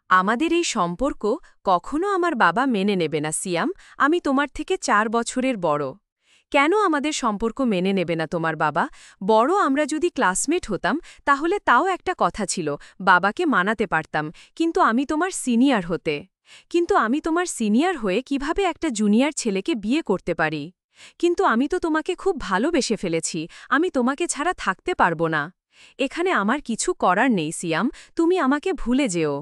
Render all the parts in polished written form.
আমাদের এই সম্পর্ক কখনো আমার বাবা মেনে নেবে না সিয়াম। আমি তোমার থেকে 4 বছরের বড়। কেন আমাদের সম্পর্ক মেনে নেবে না তোমার বাবা? বড় আমরা যদি ক্লাসমেট হতাম তাহলে তাও একটা কথা ছিল, বাবাকে মানাতে পারতাম। কিন্তু আমি তোমার সিনিয়র হয়ে কিভাবে একটা জুনিয়র ছেলেকে বিয়ে করতে পারি? কিন্তু আমি তো তোমাকে খুব ভালোবেসে ফেলেছি। আমি তোমাকে ছাড়া থাকতে পারবো না। এখানে আমার কিছু করার নেই সিয়াম, তুমি আমাকে ভুলে যেও।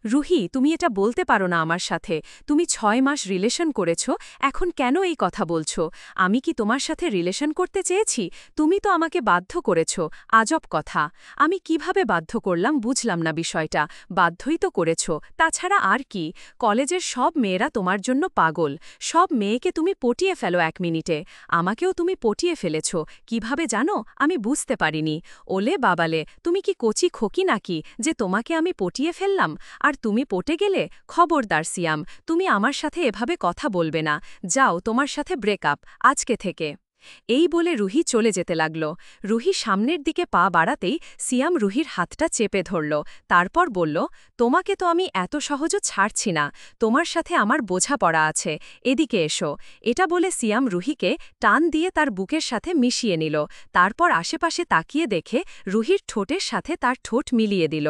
রুহি, তুমি এটা বলতে পারো না আমার সাথে? তুমি 6 মাস রিলেশন করেছ, এখন কেন এই কথা বলছো? আমি কি তোমার সাথে রিলেশন করতে চেয়েছি? তুমি তো আমাকে বাধ্য করেছ। আজব কথা। আমি কিভাবে বাধ্য করলাম বুঝলাম না বিষয়টা। বাধ্যই তো করেছ, তাছাড়া আর কি? কলেজের সব মেয়েরা তোমার জন্য পাগল। সব মেয়েকে তুমি পটিয়ে ফেলো 1 মিনিটে। আমাকেও তুমি পটিয়ে ফেলেছ। কিভাবে জানো? আমি বুঝতে পারিনি। ওলে বাবালে, তুমি কি কচি খোকি নাকি যে তোমাকে আমি পটিয়ে ফেললাম? আর তুমি পটে গেলে? খবরদার সিয়াম, তুমি আমার সাথে এভাবে কথা বলবে না। যাও, তোমার সাথে ব্রেকআপ আজকে থেকে। এই বলে রুহি চলে যেতে লাগল। রুহি সামনের দিকে পা বাড়াতেই সিয়াম রুহির হাতটা চেপে ধরল। তারপর বলল, তোমাকে তো আমি এত সহজ ছাড়ছি না। তোমার সাথে আমার বোঝাপড়া আছে। এদিকে এসো। এটা বলে সিয়াম রুহিকে টান দিয়ে তার বুকের সাথে মিশিয়ে নিল। তারপর আশেপাশে তাকিয়ে দেখে রুহির ঠোঁটের সাথে তার ঠোঁট মিলিয়ে দিল।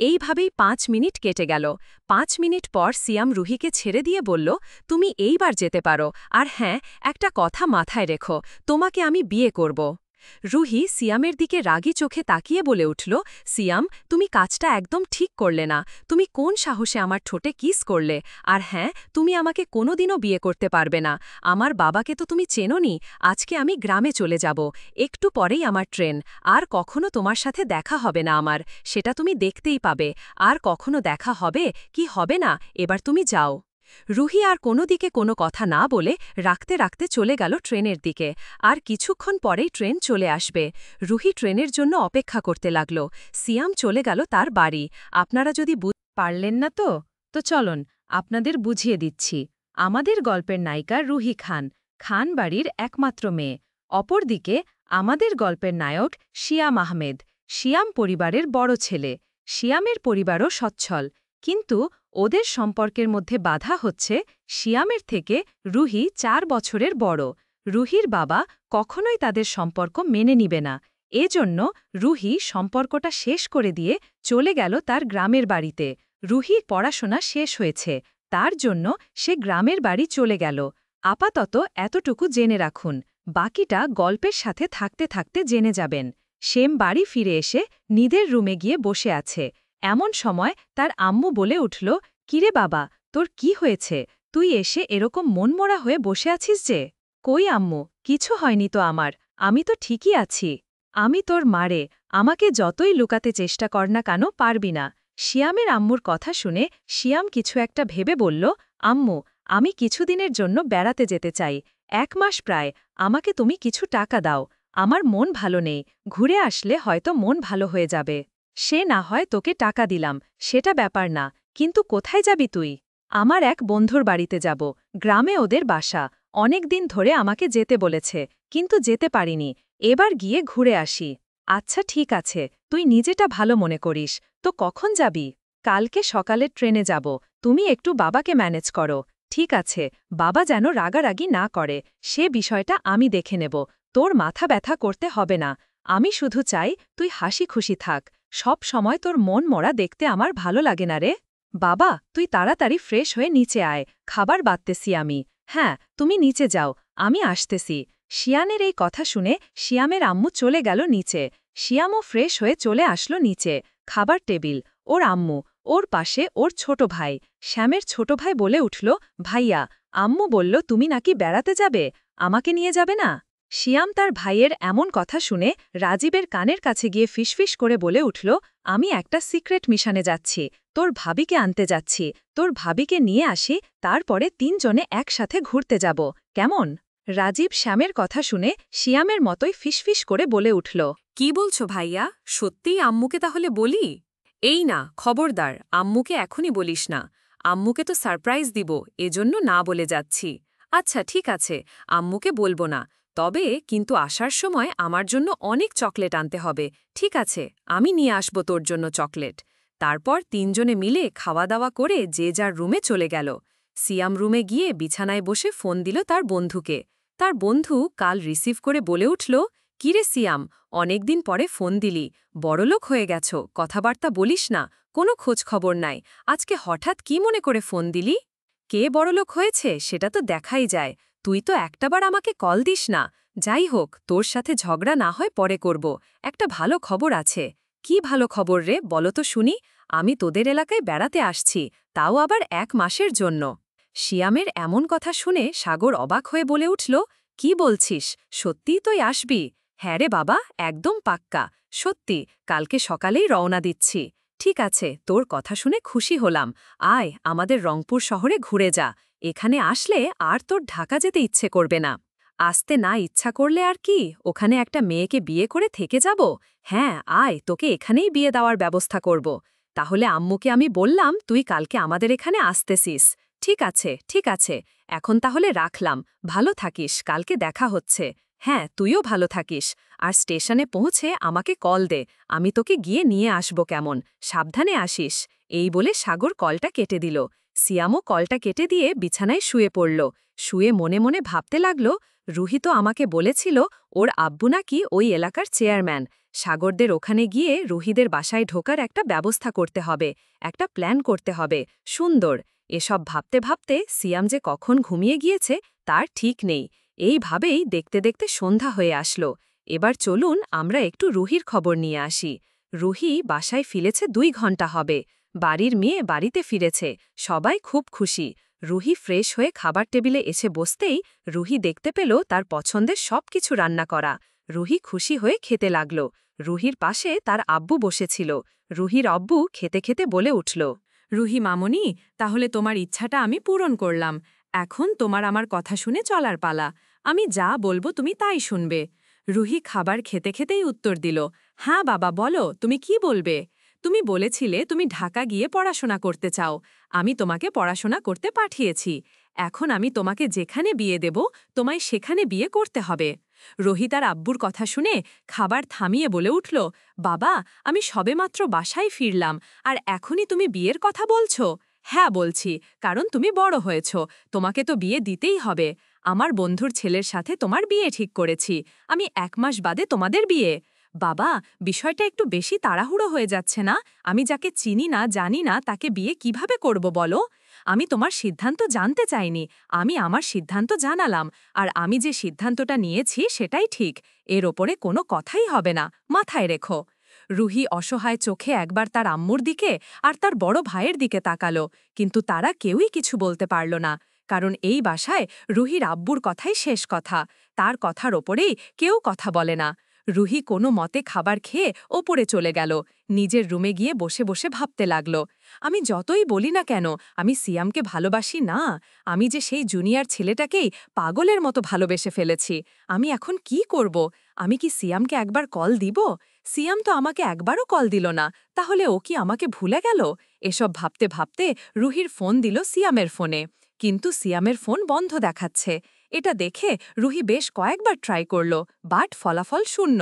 এইভাবেই 5 মিনিট কেটে গেল। 5 মিনিট পর সিয়াম রুহিকে ছেড়ে দিয়ে বলল, তুমি এইবার যেতে পারো। আর হ্যাঁ, একটা কথা মাথায় রেখো, তোমাকে আমি বিয়ে করব। রুহি সিয়ামের দিকে রাগী চোখে তাকিয়ে বলে উঠল, সিয়াম, তুমি কাজটা একদম ঠিক করলে না। তুমি কোন সাহসে আমার ঠোঁটে কিস করলে? আর হ্যাঁ, তুমি আমাকে কোনোদিনও বিয়ে করতে পারবে না। আমার বাবাকে তো তুমি চেনোনি। আজকে আমি গ্রামে চলে যাব। একটু পরেই আমার ট্রেন। আর কখনো তোমার সাথে দেখা হবে না আমার, সেটা তুমি দেখতেই পাবে। আর কখনো দেখা হবে কি হবে না, এবার তুমি যাও। রুহি আর কোনো দিকে কোনো কথা না বলে রাখতে রাখতে চলে গেল ট্রেনের দিকে। আর কিছুক্ষণ পরেই ট্রেন চলে আসবে। রুহি ট্রেনের জন্য অপেক্ষা করতে লাগল। সিয়াম চলে গেল তার বাড়ি। আপনারা যদি পারলেন না তো চলুন, আপনাদের বুঝিয়ে দিচ্ছি। আমাদের গল্পের নায়িকা রুহি খান, খান বাড়ির একমাত্র মেয়ে। অপরদিকে আমাদের গল্পের নায়ক শিয়াম আহমেদ, শিয়াম পরিবারের বড় ছেলে। শিয়ামের পরিবারও সচ্ছল, কিন্তু ওদের সম্পর্কের মধ্যে বাধা হচ্ছে শিয়ামের থেকে রুহি 4 বছরের বড়। রুহির বাবা কখনোই তাদের সম্পর্ক মেনে নিবে না। এজন্য রুহি সম্পর্কটা শেষ করে দিয়ে চলে গেল তার গ্রামের বাড়িতে। রুহির পড়াশোনা শেষ হয়েছে, তার জন্য সে গ্রামের বাড়ি চলে গেল। আপাতত এতটুকু জেনে রাখুন, বাকিটা গল্পের সাথে থাকতে থাকতে জেনে যাবেন। সেম বাড়ি ফিরে এসে নিদের রুমে গিয়ে বসে আছে। এমন সময় তার আম্মু বলে উঠল, কিরে বাবা, তোর কি হয়েছে? তুই এসে এরকম মনমরা হয়ে বসে আছিস যে? কই আম্মু, কিছু হয়নি তো আমার, আমি তো ঠিকই আছি। আমি তোর মারে, আমাকে যতই লুকাতে চেষ্টা কর না কেন পারবি না। শিয়ামের আম্মুর কথা শুনে শিয়াম কিছু একটা ভেবে বলল, আম্মু, আমি কিছুদিনের জন্য বেড়াতে যেতে চাই। 1 মাস প্রায়, আমাকে তুমি কিছু টাকা দাও। আমার মন ভালো নেই, ঘুরে আসলে হয়তো মন ভালো হয়ে যাবে। সে না হয় তোকে টাকা দিলাম, সেটা ব্যাপার না, কিন্তু কোথায় যাবি তুই? আমার এক বন্ধুর বাড়িতে যাব, গ্রামে ওদের বাসা। অনেক দিন ধরে আমাকে যেতে বলেছে, কিন্তু যেতে পারিনি। এবার গিয়ে ঘুরে আসি। আচ্ছা ঠিক আছে, তুই নিজেটা ভালো মনে করিস। তো কখন যাবি? কালকে সকালের ট্রেনে যাব, তুমি একটু বাবাকে ম্যানেজ করো। ঠিক আছে, বাবা যেন রাগারাগি না করে, সে বিষয়টা আমি দেখে নেব। তোর মাথা ব্যথা করতে হবে না। আমি শুধু চাই তুই হাসি খুশি থাক। সব সময় তোর মন মরা দেখতে আমার ভালো লাগে না রে। বাবা, তুই তাড়াতাড়ি ফ্রেশ হয়ে নিচে আয়, খাবার বাঁধতেছি আমি। হ্যাঁ, তুমি নিচে যাও, আমি আসতেছি। শিয়ানের এই কথা শুনে শিয়ামের আম্মু চলে গেল নিচে। শিয়ামও ফ্রেশ হয়ে চলে আসলো নিচে। খাবার টেবিল, ওর আম্মু, ওর পাশে ওর ছোট ভাই। শ্যামের ছোট ভাই বলে উঠল, ভাইয়া, আম্মু বলল তুমি নাকি বেড়াতে যাবে, আমাকে নিয়ে যাবে না? শিয়াম তার ভাইয়ের এমন কথা শুনে রাজীবের কানের কাছে গিয়ে ফিসফিস করে বলে উঠল, আমি একটা সিক্রেট মিশনে যাচ্ছি, তোর ভাবিকে আনতে যাচ্ছি। তোর ভাবিকে নিয়ে আসি, তারপরে 3 জনে একসাথে ঘুরতে যাব, কেমন? রাজীব শ্যামের কথা শুনে শিয়ামের মতোই ফিসফিস করে বলে উঠল, কি বলছো ভাইয়া? সত্যিই আম্মুকে তাহলে বলি? এই না, খবরদার, আম্মুকে এখনই বলিস না। আম্মুকে তো সারপ্রাইজ দিব, এজন্য না বলে যাচ্ছি। আচ্ছা ঠিক আছে, আম্মুকে বলবো না। তবে কিন্তু আসার সময় আমার জন্য অনেক চকলেট আনতে হবে, ঠিক আছে? আমি নিয়ে আসব তোর জন্য চকলেট। তারপর তিনজনে মিলে খাওয়া দাওয়া করে যে যার রুমে চলে গেল। সিয়াম রুমে গিয়ে বিছানায় বসে ফোন দিল তার বন্ধুকে। তার বন্ধু কাল রিসিভ করে বলে উঠল, কিরে সিয়াম, অনেকদিন পরে ফোন দিলি, বড়লোক হয়ে গেছ, কথাবার্তা বলিস না, কোনো খোঁজ খবর নাই, আজকে হঠাৎ কি মনে করে ফোন দিলি? কে বড়লোক হয়েছে সেটা তো দেখাই যায়, তুই তো একটাবার আমাকে কল দিস না। যাই হোক, তোর সাথে ঝগড়া না হয় পরে করব, একটা ভালো খবর আছে। কি ভালো খবর রে, বলো তো শুনি। আমি তোদের এলাকায় বেড়াতে আসছি, তাও আবার 1 মাসের জন্য। সিয়ামের এমন কথা শুনে সাগর অবাক হয়ে বলে উঠল, কি বলছিস, সত্যিই তুই আসবি? হ্যাঁ রে বাবা, একদম পাক্কা, সত্যি, কালকে সকালেই রওনা দিচ্ছি। ঠিক আছে, তোর কথা শুনে খুশি হলাম, আয় আমাদের রংপুর শহরে ঘুরে যা, এখানে আসলে আর তোর ঢাকা যেতে ইচ্ছে করবে না। আসতে না ইচ্ছা করলে আর কি, ওখানে একটা মেয়েকে বিয়ে করে থেকে যাব। হ্যাঁ আয়, তোকে এখানেই বিয়ে দেওয়ার ব্যবস্থা করব। তাহলে আম্মুকে আমি বললাম তুই কালকে আমাদের এখানে আসতেছিস। ঠিক আছে ঠিক আছে, এখন তাহলে রাখলাম, ভালো থাকিস, কালকে দেখা হচ্ছে। হ্যাঁ তুইও ভালো থাকিস, আর স্টেশনে পৌঁছে আমাকে কল দে, আমি তোকে গিয়ে নিয়ে আসব কেমন, সাবধানে আসিস। এই বলে সাগর কলটা কেটে দিল। সিয়ামও কলটা কেটে দিয়ে বিছানায় শুয়ে পড়ল। শুয়ে মনে মনে ভাবতে লাগল, রুহি তো আমাকে বলেছিল ওর আব্বু নাকি ওই এলাকার চেয়ারম্যান। সাগরদের ওখানে গিয়ে রুহিদের বাসায় ঢোকার একটা ব্যবস্থা করতে হবে, একটা প্ল্যান করতে হবে, সুন্দর। এসব ভাবতে ভাবতে সিয়াম যে কখন ঘুমিয়ে গিয়েছে তার ঠিক নেই। এইভাবেই দেখতে দেখতে সন্ধ্যা হয়ে আসলো। এবার চলুন আমরা একটু রুহির খবর নিয়ে আসি। রুহি বাসায় ফিরেছে 2 ঘন্টা হবে। বাড়ির মেয়ে বাড়িতে ফিরেছে, সবাই খুব খুশি। রুহি ফ্রেশ হয়ে খাবার টেবিলে এসে বসতেই রুহি দেখতে পেল তার পছন্দের সবকিছু রান্না করা। রুহি খুশি হয়ে খেতে লাগল। রুহির পাশে তার আব্বু বসেছিল। রুহির আব্বু খেতে খেতে বলে উঠল, রুহি মামনি, তাহলে তোমার ইচ্ছাটা আমি পূরণ করলাম। এখন তোমার আমার কথা শুনে চলার পালা। আমি যা বলবো তুমি তাই শুনবে। রুহি খাবার খেতে খেতেই উত্তর দিল, হ্যাঁ বাবা বলো, তুমি কি বলবে? তুমি বলেছিলে তুমি ঢাকা গিয়ে পড়াশোনা করতে চাও, আমি তোমাকে পড়াশোনা করতে পাঠিয়েছি। এখন আমি তোমাকে যেখানে বিয়ে দেব তোমায় সেখানে বিয়ে করতে হবে। রুহি তার আব্বুর কথা শুনে খাবার থামিয়ে বলে উঠল, বাবা, আমি সবেমাত্র বাসায় ফিরলাম, আর এখনই তুমি বিয়ের কথা বলছো? হ্যাঁ বলছি, কারণ তুমি বড় হয়েছ, তোমাকে তো বিয়ে দিতেই হবে। আমার বন্ধুর ছেলের সাথে তোমার বিয়ে ঠিক করেছি, আমি 1 মাস বাদে তোমাদের বিয়ে। বাবা, বিষয়টা একটু বেশি তাড়াহুড়ো হয়ে যাচ্ছে না? আমি যাকে চিনি না জানি না তাকে বিয়ে কিভাবে করব বলো? আমি তোমার সিদ্ধান্ত জানতে চাইনি, আমি আমার সিদ্ধান্ত জানালাম, আর আমি যে সিদ্ধান্তটা নিয়েছি সেটাই ঠিক, এর ওপরে কোনো কথাই হবে না, মাথায় রেখো। রুহি অসহায় চোখে একবার তার আম্মুর দিকে আর তার বড় ভাইয়ের দিকে তাকালো, কিন্তু তারা কেউই কিছু বলতে পারল না, কারণ এই বাসায় রুহির আব্বুর কথাই শেষ কথা, তার কথার ওপরেই কেউ কথা বলে না। রুহি কোনো মতে খাবার খেয়ে ওপরে চলে গেল, নিজের রুমে গিয়ে বসে বসে ভাবতে লাগল, আমি যতই বলি না কেন আমি সিয়ামকে ভালোবাসি না, আমি যে সেই জুনিয়র ছেলেটাকেই পাগলের মতো ভালোবেসে ফেলেছি। আমি এখন কি করব? আমি কি সিয়ামকে একবার কল দিব? সিয়াম তো আমাকে একবারও কল দিল না, তাহলে ও কি আমাকে ভুলে গেল? এসব ভাবতে ভাবতে রুহির ফোন দিল সিয়ামের ফোনে, কিন্তু সিয়ামের ফোন বন্ধ দেখাচ্ছে। এটা দেখে রুহি বেশ কয়েকবার ট্রাই করল, বাট ফলাফল শূন্য।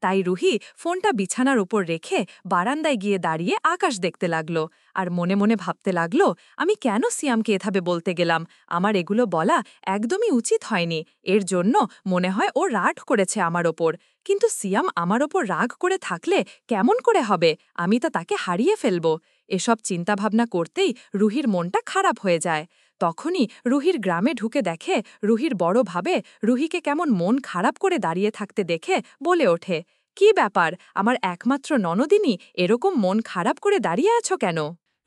তাই রুহি ফোনটা বিছানার উপর রেখে বারান্দায় গিয়ে দাঁড়িয়ে আকাশ দেখতে লাগল, আর মনে মনে ভাবতে লাগল, আমি কেন সিয়ামকে এভাবে বলতে গেলাম, আমার এগুলো বলা একদমই উচিত হয়নি, এর জন্য মনে হয় ও রাগ করেছে আমার ওপর। কিন্তু সিয়াম আমার ওপর রাগ করে থাকলে কেমন করে হবে, আমি তো তাকে হারিয়ে ফেলব। এসব চিন্তাভাবনা করতেই রুহির মনটা খারাপ হয়ে যায়। তখনই রুহির গ্রামে ঢুকে দেখে রুহির বড় ভাবে রুহিকে কেমন মন খারাপ করে দাঁড়িয়ে থাকতে দেখে বলে ওঠে, কি ব্যাপার, আমার একমাত্র ননদিনী এরকম মন খারাপ করে দাঁড়িয়ে আছো কেন?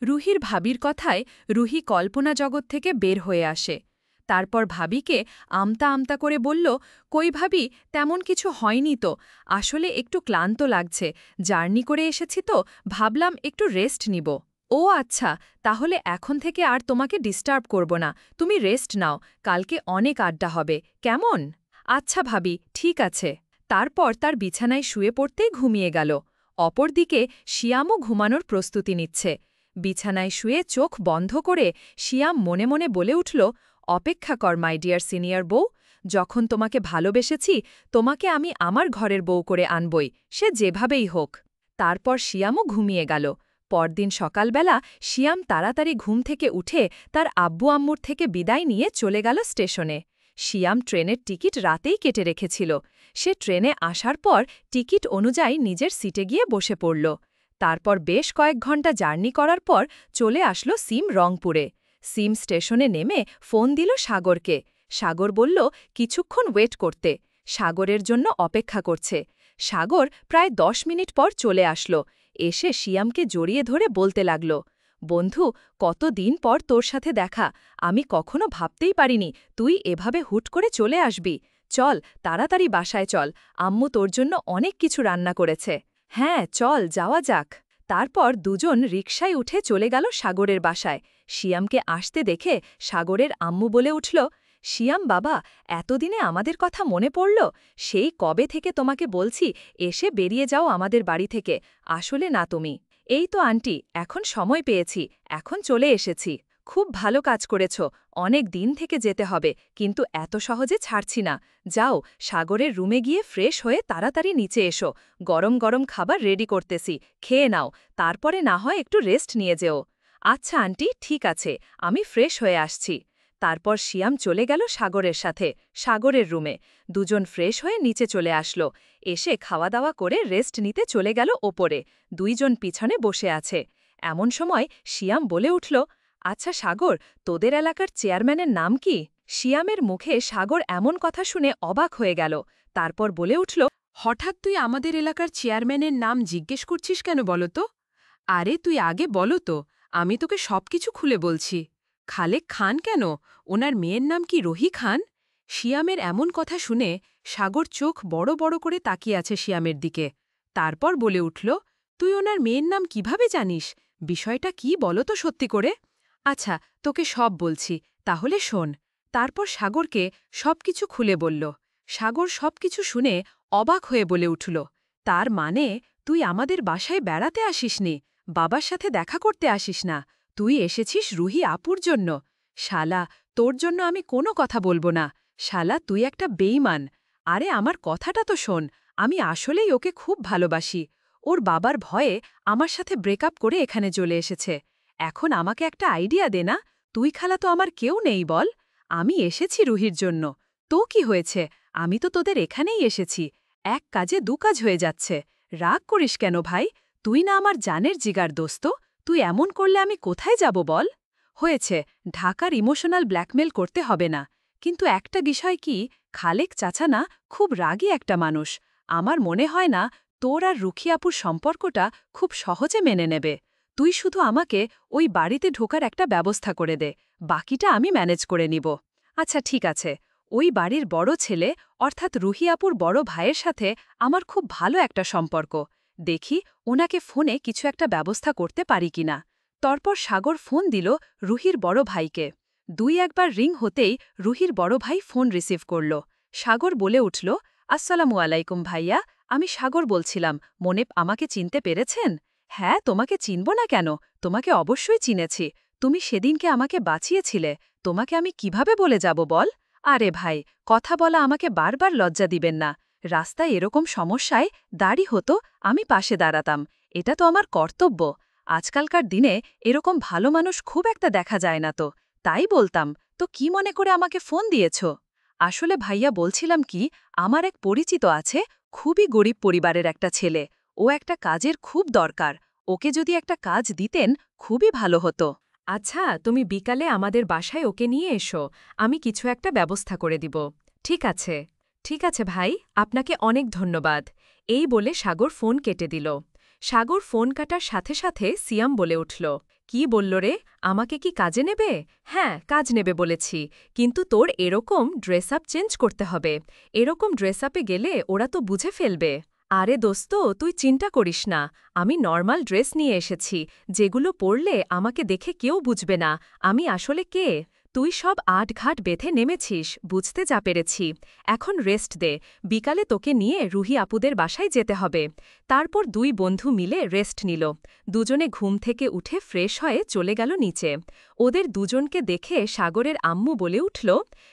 রুহির ভাবির কথায় রুহি কল্পনা জগৎ থেকে বের হয়ে আসে। তারপর ভাবিকে আমতা আমতা করে বলল, কই ভাবি, তেমন কিছু হয়নি তো, আসলে একটু ক্লান্ত লাগছে, জার্নি করে এসেছি তো, ভাবলাম একটু রেস্ট নিব। ও আচ্ছা, তাহলে এখন থেকে আর তোমাকে ডিস্টার্ব করব না, তুমি রেস্ট নাও, কালকে অনেক আড্ডা হবে, কেমন? আচ্ছা ভাবি, ঠিক আছে। তারপর তার বিছানায় শুয়ে পড়তেই ঘুমিয়ে গেল। অপরদিকে শিয়ামও ঘুমানোর প্রস্তুতি নিচ্ছে। বিছানায় শুয়ে চোখ বন্ধ করে শিয়াম মনে মনে বলে উঠল, অপেক্ষা কর মাই ডিয়ার সিনিয়র বউ, যখন তোমাকে ভালোবেসেছি তোমাকে আমি আমার ঘরের বউ করে আনবই, সে যেভাবেই হোক। তারপর শিয়ামও ঘুমিয়ে গেল। পরদিন সকালবেলা শিয়াম তাড়াতাড়ি ঘুম থেকে উঠে তার আব্বু আম্মুর থেকে বিদায় নিয়ে চলে গেল স্টেশনে। শিয়াম ট্রেনের টিকিট রাতেই কেটে রেখেছিল। সে ট্রেনে আসার পর টিকিট অনুযায়ী নিজের সিটে গিয়ে বসে পড়ল। তারপর বেশ কয়েক ঘন্টা জার্নি করার পর চলে আসলো সিম রংপুরে। সিম স্টেশনে নেমে ফোন দিল সাগরকে। সাগর বলল কিছুক্ষণ ওয়েট করতে, সাগরের জন্য অপেক্ষা করছে। সাগর প্রায় 10 মিনিট পর চলে আসলো। এসে শিয়ামকে জড়িয়ে ধরে বলতে লাগল, বন্ধু, কতদিন পর তোর সাথে দেখা। আমি কখনো ভাবতেই পারিনি তুই এভাবে হুট করে চলে আসবি। চল তাড়াতাড়ি বাসায় চল, আম্মু তোর জন্য অনেক কিছু রান্না করেছে। হ্যাঁ চল যাওয়া যাক। তারপর দুজন রিকশায় উঠে চলে গেল সাগরের বাসায়। শিয়ামকে আসতে দেখে সাগরের আম্মু বলে উঠল, শিয়াম বাবা, এতদিনে আমাদের কথা মনে পড়ল? সেই কবে থেকে তোমাকে বলছি এসে বেরিয়ে যাও আমাদের বাড়ি থেকে, আসলে না তুমি। এই তো আন্টি, এখন সময় পেয়েছি, এখন চলে এসেছি। খুব ভালো কাজ করেছ, অনেক দিন থেকে যেতে হবে, কিন্তু এত সহজে ছাড়ছি না। যাও, সাগরের রুমে গিয়ে ফ্রেশ হয়ে তাড়াতাড়ি নিচে এসো। গরম গরম খাবার রেডি করতেছি, খেয়ে নাও, তারপরে না হয় একটু রেস্ট নিয়ে যেও। আচ্ছা আন্টি, ঠিক আছে, আমি ফ্রেশ হয়ে আসছি। তারপর শিয়াম চলে গেল সাগরের সাথে সাগরের রুমে। দুজন ফ্রেশ হয়ে নিচে চলে আসলো। এসে খাওয়া দাওয়া করে রেস্ট নিতে চলে গেল ওপরে। দুইজন পিছনে বসে আছে। এমন সময় শিয়াম বলে উঠল, আচ্ছা সাগর, তোদের এলাকার চেয়ারম্যানের নাম কি? শিয়ামের মুখে সাগর এমন কথা শুনে অবাক হয়ে গেল। তারপর বলে উঠল, হঠাৎ তুই আমাদের এলাকার চেয়ারম্যানের নাম জিজ্ঞেস করছিস কেন বলতো? আরে তুই আগে বলো তো, আমি তোকে সবকিছু খুলে বলছি। খালেক খান কেন? ওনার মেয়ের নাম কি রোহি খান? শিয়ামের এমন কথা শুনে সাগর চোখ বড় বড় করে তাকিয়ে আছে শিয়ামের দিকে। তারপর বলে উঠল, তুই ওনার মেয়ের নাম কিভাবে জানিস? বিষয়টা কি বলো তো সত্যি করে? আচ্ছা, তোকে সব বলছি, তাহলে শোন। তারপর সাগরকে সবকিছু খুলে বলল। সাগর সবকিছু শুনে অবাক হয়ে বলে উঠল, তার মানে তুই আমাদের বাসায় বেড়াতে আসিসনি, বাবার সাথে দেখা করতে আসিস না, তুই এসেছিস রুহি আপুর জন্য। শালা, তোর জন্য আমি কোনো কথা বলবো না। শালা, তুই একটা বেঈমান। আরে আমার কথাটা তো শোন, আমি আসলেই ওকে খুব ভালোবাসি। ওর বাবার ভয়ে আমার সাথে ব্রেকআপ করে এখানে চলে এসেছে। এখন আমাকে একটা আইডিয়া দে না, তুই খালা তো আমার কেউ নেই বল। আমি এসেছি রুহির জন্য। তো কি হয়েছে, আমি তো তোদের এখানেই এসেছি। এক কাজে দু কাজ হয়ে যাচ্ছে। রাগ করিস কেন ভাই? তুই না আমার জানের জিগার দোস্ত, তুই এমন করলে আমি কোথায় যাব বল? হয়েছে, ঢাকার ইমোশনাল ব্ল্যাকমেল করতে হবে না। কিন্তু একটা বিষয় কি, খালেক চাচা না খুব রাগী একটা মানুষ। আমার মনে হয় না তোর আর রুখি আপুর সম্পর্কটা খুব সহজে মেনে নেবে। তুই শুধু আমাকে ওই বাড়িতে ঢোকার একটা ব্যবস্থা করে দে, বাকিটা আমি ম্যানেজ করে নিব। আচ্ছা ঠিক আছে, ওই বাড়ির বড় ছেলে অর্থাৎ রুহি আপুর বড় ভাইয়ের সাথে আমার খুব ভালো একটা সম্পর্ক। দেখি ওনাকে ফোনে কিছু একটা ব্যবস্থা করতে পারি কিনা। তারপর সাগর ফোন দিল রুহির বড় ভাইকে। দুই একবার রিং হতেই রুহির বড় ভাই ফোন রিসিভ করল। সাগর বলে উঠল, আসসালামু আলাইকুম ভাইয়া, আমি সাগর বলছিলাম, মনে আমাকে চিনতে পেরেছেন? হ্যাঁ, তোমাকে চিনব না কেন, তোমাকে অবশ্যই চিনেছি। তুমি সেদিনকে আমাকে বাঁচিয়েছিলে, তোমাকে আমি কিভাবে বলে যাব বল? আরে ভাই, কথা বলা আমাকে বারবার লজ্জা দিবেন না। রাস্তায় এরকম সমস্যায় দাঁড়ি হতো, আমি পাশে দাঁড়াতাম, এটা তো আমার কর্তব্য। আজকালকার দিনে এরকম ভালো মানুষ খুব একটা দেখা যায় না, তো তাই বলতাম। তো কি মনে করে আমাকে ফোন দিয়েছ? আসলে ভাইয়া বলছিলাম কি, আমার এক পরিচিত আছে, খুবই গরিব পরিবারের একটা ছেলে। ও একটা কাজের খুব দরকার, ওকে যদি একটা কাজ দিতেন খুবই ভালো হতো। আচ্ছা, তুমি বিকালে আমাদের বাসায় ওকে নিয়ে এসো, আমি কিছু একটা ব্যবস্থা করে দিব। ঠিক আছে, ঠিক আছে ভাই, আপনাকে অনেক ধন্যবাদ। এই বলে সাগর ফোন কেটে দিল। সাগর ফোন কাটার সাথে সাথে সিয়াম বলে উঠল, কি বলল রে, আমাকে কি কাজে নেবে? হ্যাঁ, কাজ নেবে বলেছি, কিন্তু তোর এরকম ড্রেস আপ চেঞ্জ করতে হবে। এরকম ড্রেস আপে গেলে ওরা তো বুঝে ফেলবে। আরে দোস্ত, তুই চিন্তা করিস না, আমি নর্মাল ড্রেস নিয়ে এসেছি, যেগুলো পরলে আমাকে দেখে কেউ বুঝবে না আমি আসলে কে। তুই সব আটঘাট বেঁধে নেমেছিস, বুঝতে যা পেরেছি। এখন রেস্ট দে, বিকালে তোকে নিয়ে রুহি আপুদের বাসায় যেতে হবে। তারপর দুই বন্ধু মিলে রেস্ট নিল। দুজনে ঘুম থেকে উঠে ফ্রেশ হয়ে চলে গেল নিচে। ওদের দুজনকে দেখে সাগরের আম্মু বলে উঠল,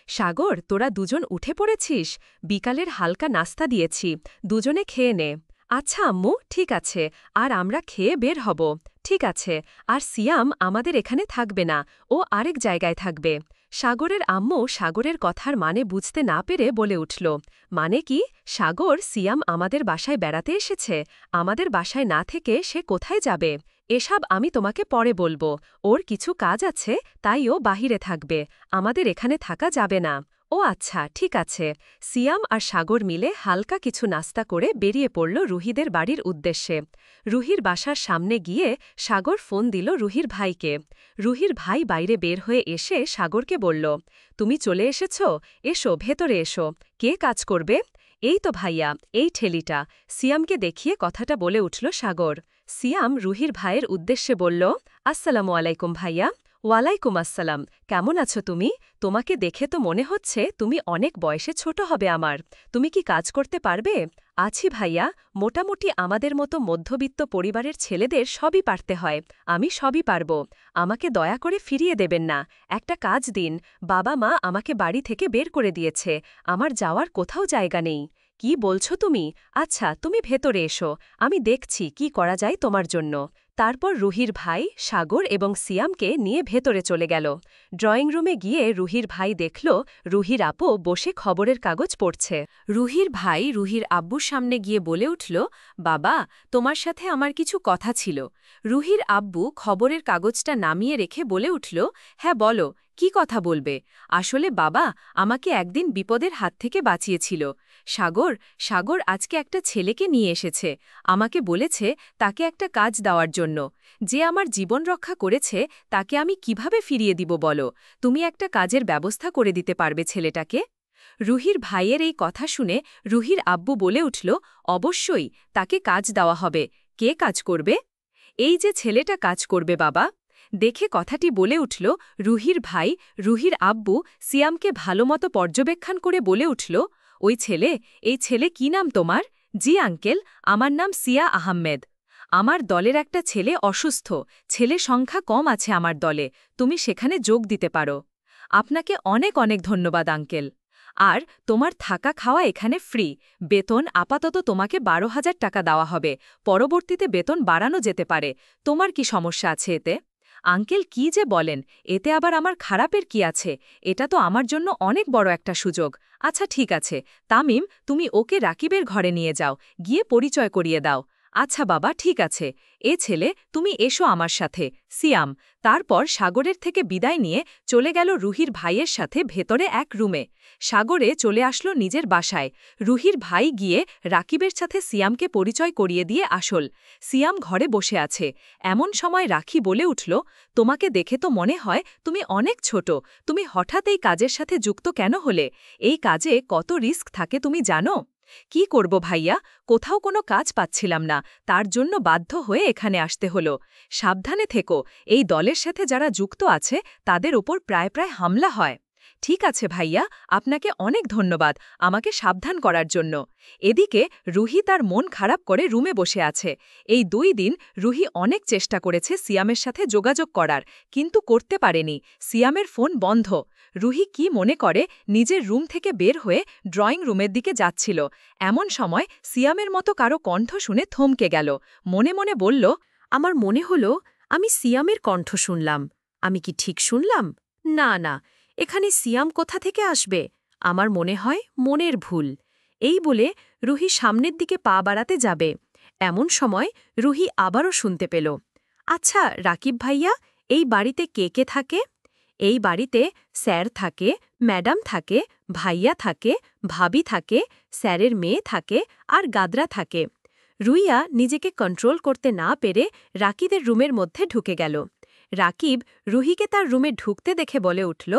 সাগর, তোরা দুজন উঠে পড়েছিস, বিকালের হালকা নাস্তা দিয়েছি, দুজনে খেয়ে নে। আচ্ছা আম্মু, ঠিক আছে, আর আমরা খেয়ে বের হব। ঠিক আছে, আর সিয়াম আমাদের এখানে থাকবে না, ও আরেক জায়গায় থাকবে। সাগরের আম্মু সাগরের কথার মানে বুঝতে না পেরে বলে উঠল, মানে কি? সাগর সিয়াম আমাদের বাসায় বেড়াতে এসেছে? আমাদের বাসায় না থেকে সে কোথায় যাবে? এসব আমি তোমাকে পরে বলবো। ওর কিছু কাজ আছে, তাই ও বাহিরে থাকবে, আমাদের এখানে থাকা যাবে না। ও আচ্ছা, ঠিক আছে। সিয়াম আর সাগর মিলে হালকা কিছু নাস্তা করে বেরিয়ে পড়ল রুহিদের বাড়ির উদ্দেশ্যে। রুহির বাসার সামনে গিয়ে সাগর ফোন দিল রুহির ভাইকে। রুহির ভাই বাইরে বের হয়ে এসে সাগরকে বলল, তুমি চলে এসেছ? এসো, ভেতরে এসো। কে কাজ করবে? এই তো ভাইয়া, এই ঠেলিটা। সিয়ামকে দেখিয়ে কথাটা বলে উঠল সাগর। সিয়াম রুহির ভাইয়ের উদ্দেশ্যে বলল, আসসালামু আলাইকুম ভাইয়া। ওয়ালাইকুম আসসালাম। কেমন আছো তুমি? তোমাকে দেখে তো মনে হচ্ছে তুমি অনেক বয়সে ছোট হবে আমার। তুমি কি কাজ করতে পারবে? আছি ভাইয়া, মোটামুটি আমাদের মতো মধ্যবিত্ত পরিবারের ছেলেদের সবই পারতে হয়। আমি সবই পারব। আমাকে দয়া করে ফিরিয়ে দেবেন না। একটা কাজ দিন। বাবা মা আমাকে বাড়ি থেকে বের করে দিয়েছে, আমার যাওয়ার কোথাও জায়গা নেই। কি বলছো তুমি? আচ্ছা, তুমি ভেতরে এসো, আমি দেখছি কি করা যায় তোমার জন্য। তারপর রুহির ভাই সাগর এবং সিয়ামকে নিয়ে ভেতরে চলে গেল। ড্রয়িং রুমে গিয়ে রুহির ভাই দেখল রুহির আপু বসে খবরের কাগজ পড়ছে। রুহির ভাই রুহির আব্বুর সামনে গিয়ে বলে উঠল, বাবা, তোমার সাথে আমার কিছু কথা ছিল। রুহির আব্বু খবরের কাগজটা নামিয়ে রেখে বলে উঠল, হ্যাঁ বলো, কি কথা বলবে? আসলে বাবা আমাকে একদিন বিপদের হাত থেকে বাঁচিয়েছিল। সাগর সাগর আজকে একটা ছেলেকে নিয়ে এসেছে, আমাকে বলেছে তাকে একটা কাজ দেওয়ার জন্য। যে আমার জীবন রক্ষা করেছে তাকে আমি কিভাবে ফিরিয়ে দিব বলো? তুমি একটা কাজের ব্যবস্থা করে দিতে পারবে ছেলেটাকে? রুহির ভাইয়ের এই কথা শুনে রুহির আব্বু বলে উঠল, অবশ্যই, তাকে কাজ দেওয়া হবে। কে কাজ করবে? এই যে ছেলেটা কাজ করবে বাবা। দেখে কথাটি বলে উঠল রুহির ভাই রুহির আব্বু সিয়ামকে ভালোমতো পর্যবেক্ষণ করে বলে উঠল, ওই ছেলে, এই ছেলে কি নাম তোমার? জি আঙ্কেল, আমার নাম সিয়া আহমেদ। আমার দলের একটা ছেলে অসুস্থ, ছেলে সংখ্যা কম আছে আমার দলে, তুমি সেখানে যোগ দিতে পারো। আপনাকে অনেক অনেক ধন্যবাদ আঙ্কেল। আর তোমার থাকা খাওয়া এখানে ফ্রি। বেতন আপাতত তোমাকে 12,000 টাকা দেওয়া হবে, পরবর্তীতে বেতন বাড়ানো যেতে পারে। তোমার কি সমস্যা আছে এতে? আঙ্কেল কি যে বলেন, এতে আবার আমার খারাপের কি আছে? এটা তো আমার জন্য অনেক বড় একটা সুযোগ। আচ্ছা ঠিক আছে, তামিম, তুমি ওকে রাকিবের ঘরে নিয়ে যাও, গিয়ে পরিচয় করিয়ে দাও। আচ্ছা বাবা, ঠিক আছে। এ ছেলে, তুমি এসো আমার সাথে। সিয়াম তারপর সাগরের থেকে বিদায় নিয়ে চলে গেল রুহির ভাইয়ের সাথে ভেতরে এক রুমে। সাগরে চলে আসলো নিজের বাসায়। রুহির ভাই গিয়ে রাকিবের সাথে সিয়ামকে পরিচয় করিয়ে দিয়ে আসল। সিয়াম ঘরে বসে আছে। এমন সময় রাখি বলে উঠল, তোমাকে দেখে তো মনে হয় তুমি অনেক ছোট, তুমি হঠাৎ এই কাজের সাথে যুক্ত কেন হলে? এই কাজে কত রিস্ক থাকে তুমি জানো? কি করব ভাইয়া, কোথাও কোনো কাজ পাচ্ছিলাম না, তার জন্য বাধ্য হয়ে এখানে আসতে হলো। সাবধানে থেকো, এই দলের সাথে যারা যুক্ত আছে তাদের ওপর প্রায় প্রায় হামলা হয়। ঠিক আছে ভাইয়া, আপনাকে অনেক ধন্যবাদ আমাকে সাবধান করার জন্য। এদিকে রুহি তার মন খারাপ করে রুমে বসে আছে। এই 2 দিন রুহি অনেক চেষ্টা করেছে সিয়ামের সাথে যোগাযোগ করার, কিন্তু করতে পারেনি। সিয়ামের ফোন বন্ধ। রুহি কি মনে করে নিজের রুম থেকে বের হয়ে ড্রয়িং রুমের দিকে যাচ্ছিল। এমন সময় সিয়ামের মতো কারো কণ্ঠ শুনে থমকে গেল। মনে মনে বলল, আমার মনে হলো আমি সিয়ামের কণ্ঠ শুনলাম। আমি কি ঠিক শুনলাম? না না, এখানে সিয়াম কোথা থেকে আসবে? আমার মনে হয় মনের ভুল। এই বলে রুহি সামনের দিকে পা বাড়াতে যাবে। এমন সময় রুহি আবারও শুনতে পেল, আচ্ছা রাকিব ভাইয়া, এই বাড়িতে কে কে থাকে? এই বাড়িতে স্যার থাকে, ম্যাডাম থাকে, ভাইয়া থাকে, ভাবি থাকে, স্যারের মেয়ে থাকে আর গাদরা থাকে। রুইয়া নিজেকে কন্ট্রোল করতে না পেরে রাকিবের রুমের মধ্যে ঢুকে গেল। রাকিব রুহিকে তার রুমে ঢুকতে দেখে বলে উঠল,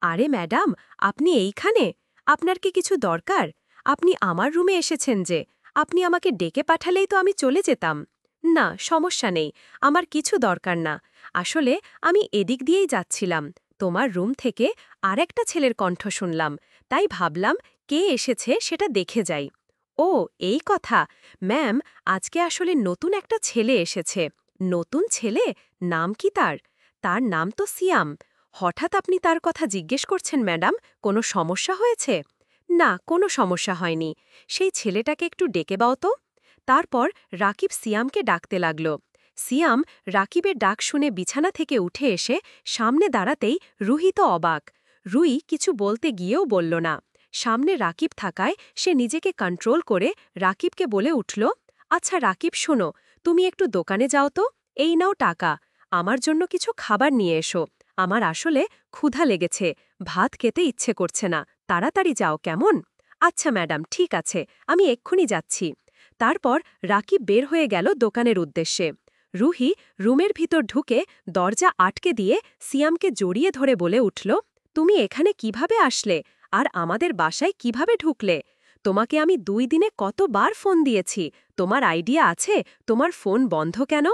আরে ম্যাডাম, আপনি এইখানে? আপনার কি কিছু দরকার? আপনি আমার রুমে এসেছেন যে, আপনি আমাকে ডেকে পাঠালেই তো আমি চলে যেতাম। না, সমস্যা নেই, আমার কিছু দরকার না। আসলে আমি এদিক দিয়েই যাচ্ছিলাম, তোমার রুম থেকে আরেকটা ছেলের কণ্ঠ শুনলাম, তাই ভাবলাম কে এসেছে সেটা দেখে যাই। ও এই কথা, ম্যাম, আজকে আসলে নতুন একটা ছেলে এসেছে। নতুন ছেলে? নাম কি তার? তার নাম তো সিয়াম। হঠাৎ আপনি তার কথা জিজ্ঞেস করছেন ম্যাডাম, কোনো সমস্যা হয়েছে? না, কোনো সমস্যা হয়নি। সেই ছেলেটাকে একটু ডেকে বাও তো। তারপর রাকিব সিয়ামকে ডাকতে লাগল। সিয়াম রাকিবের ডাক শুনে বিছানা থেকে উঠে এসে সামনে দাঁড়াতেই রুহি তো অবাক। রুই কিছু বলতে গিয়েও বলল না। সামনে রাকিব থাকায় সে নিজেকে কন্ট্রোল করে রাকিবকে বলে উঠল, আচ্ছা রাকিব শোনো, তুমি একটু দোকানে যাও তো, এই নাও টাকা, আমার জন্য কিছু খাবার নিয়ে এসো, আমার আসলে ক্ষুধা লেগেছে, ভাত খেতে ইচ্ছে করছে না, তাড়াতাড়ি যাও কেমন? আচ্ছা ম্যাডাম, ঠিক আছে, আমি এক্ষুনি যাচ্ছি। তারপর রাকিব বের হয়ে গেল দোকানের উদ্দেশ্যে। রুহি রুমের ভিতর ঢুকে দরজা আটকে দিয়ে সিয়ামকে জড়িয়ে ধরে বলে উঠল, তুমি এখানে কিভাবে আসলে আর আমাদের বাসায় কিভাবে ঢুকলে? তোমাকে আমি 2 দিনে কতবার ফোন দিয়েছি, তোমার আইডিয়া আছে তোমার ফোন বন্ধ কেন?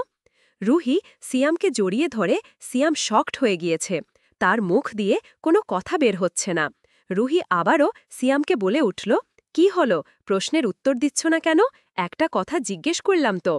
রুহি সিয়ামকে জড়িয়ে ধরে সিয়াম শকড হয়ে গিয়েছে। তার মুখ দিয়ে কোনো কথা বের হচ্ছে না। রুহি আবারও সিয়ামকে বলে উঠল, কি হলো, প্রশ্নের উত্তর দিচ্ছ না কেন? একটা কথা জিজ্ঞেস করলাম তো।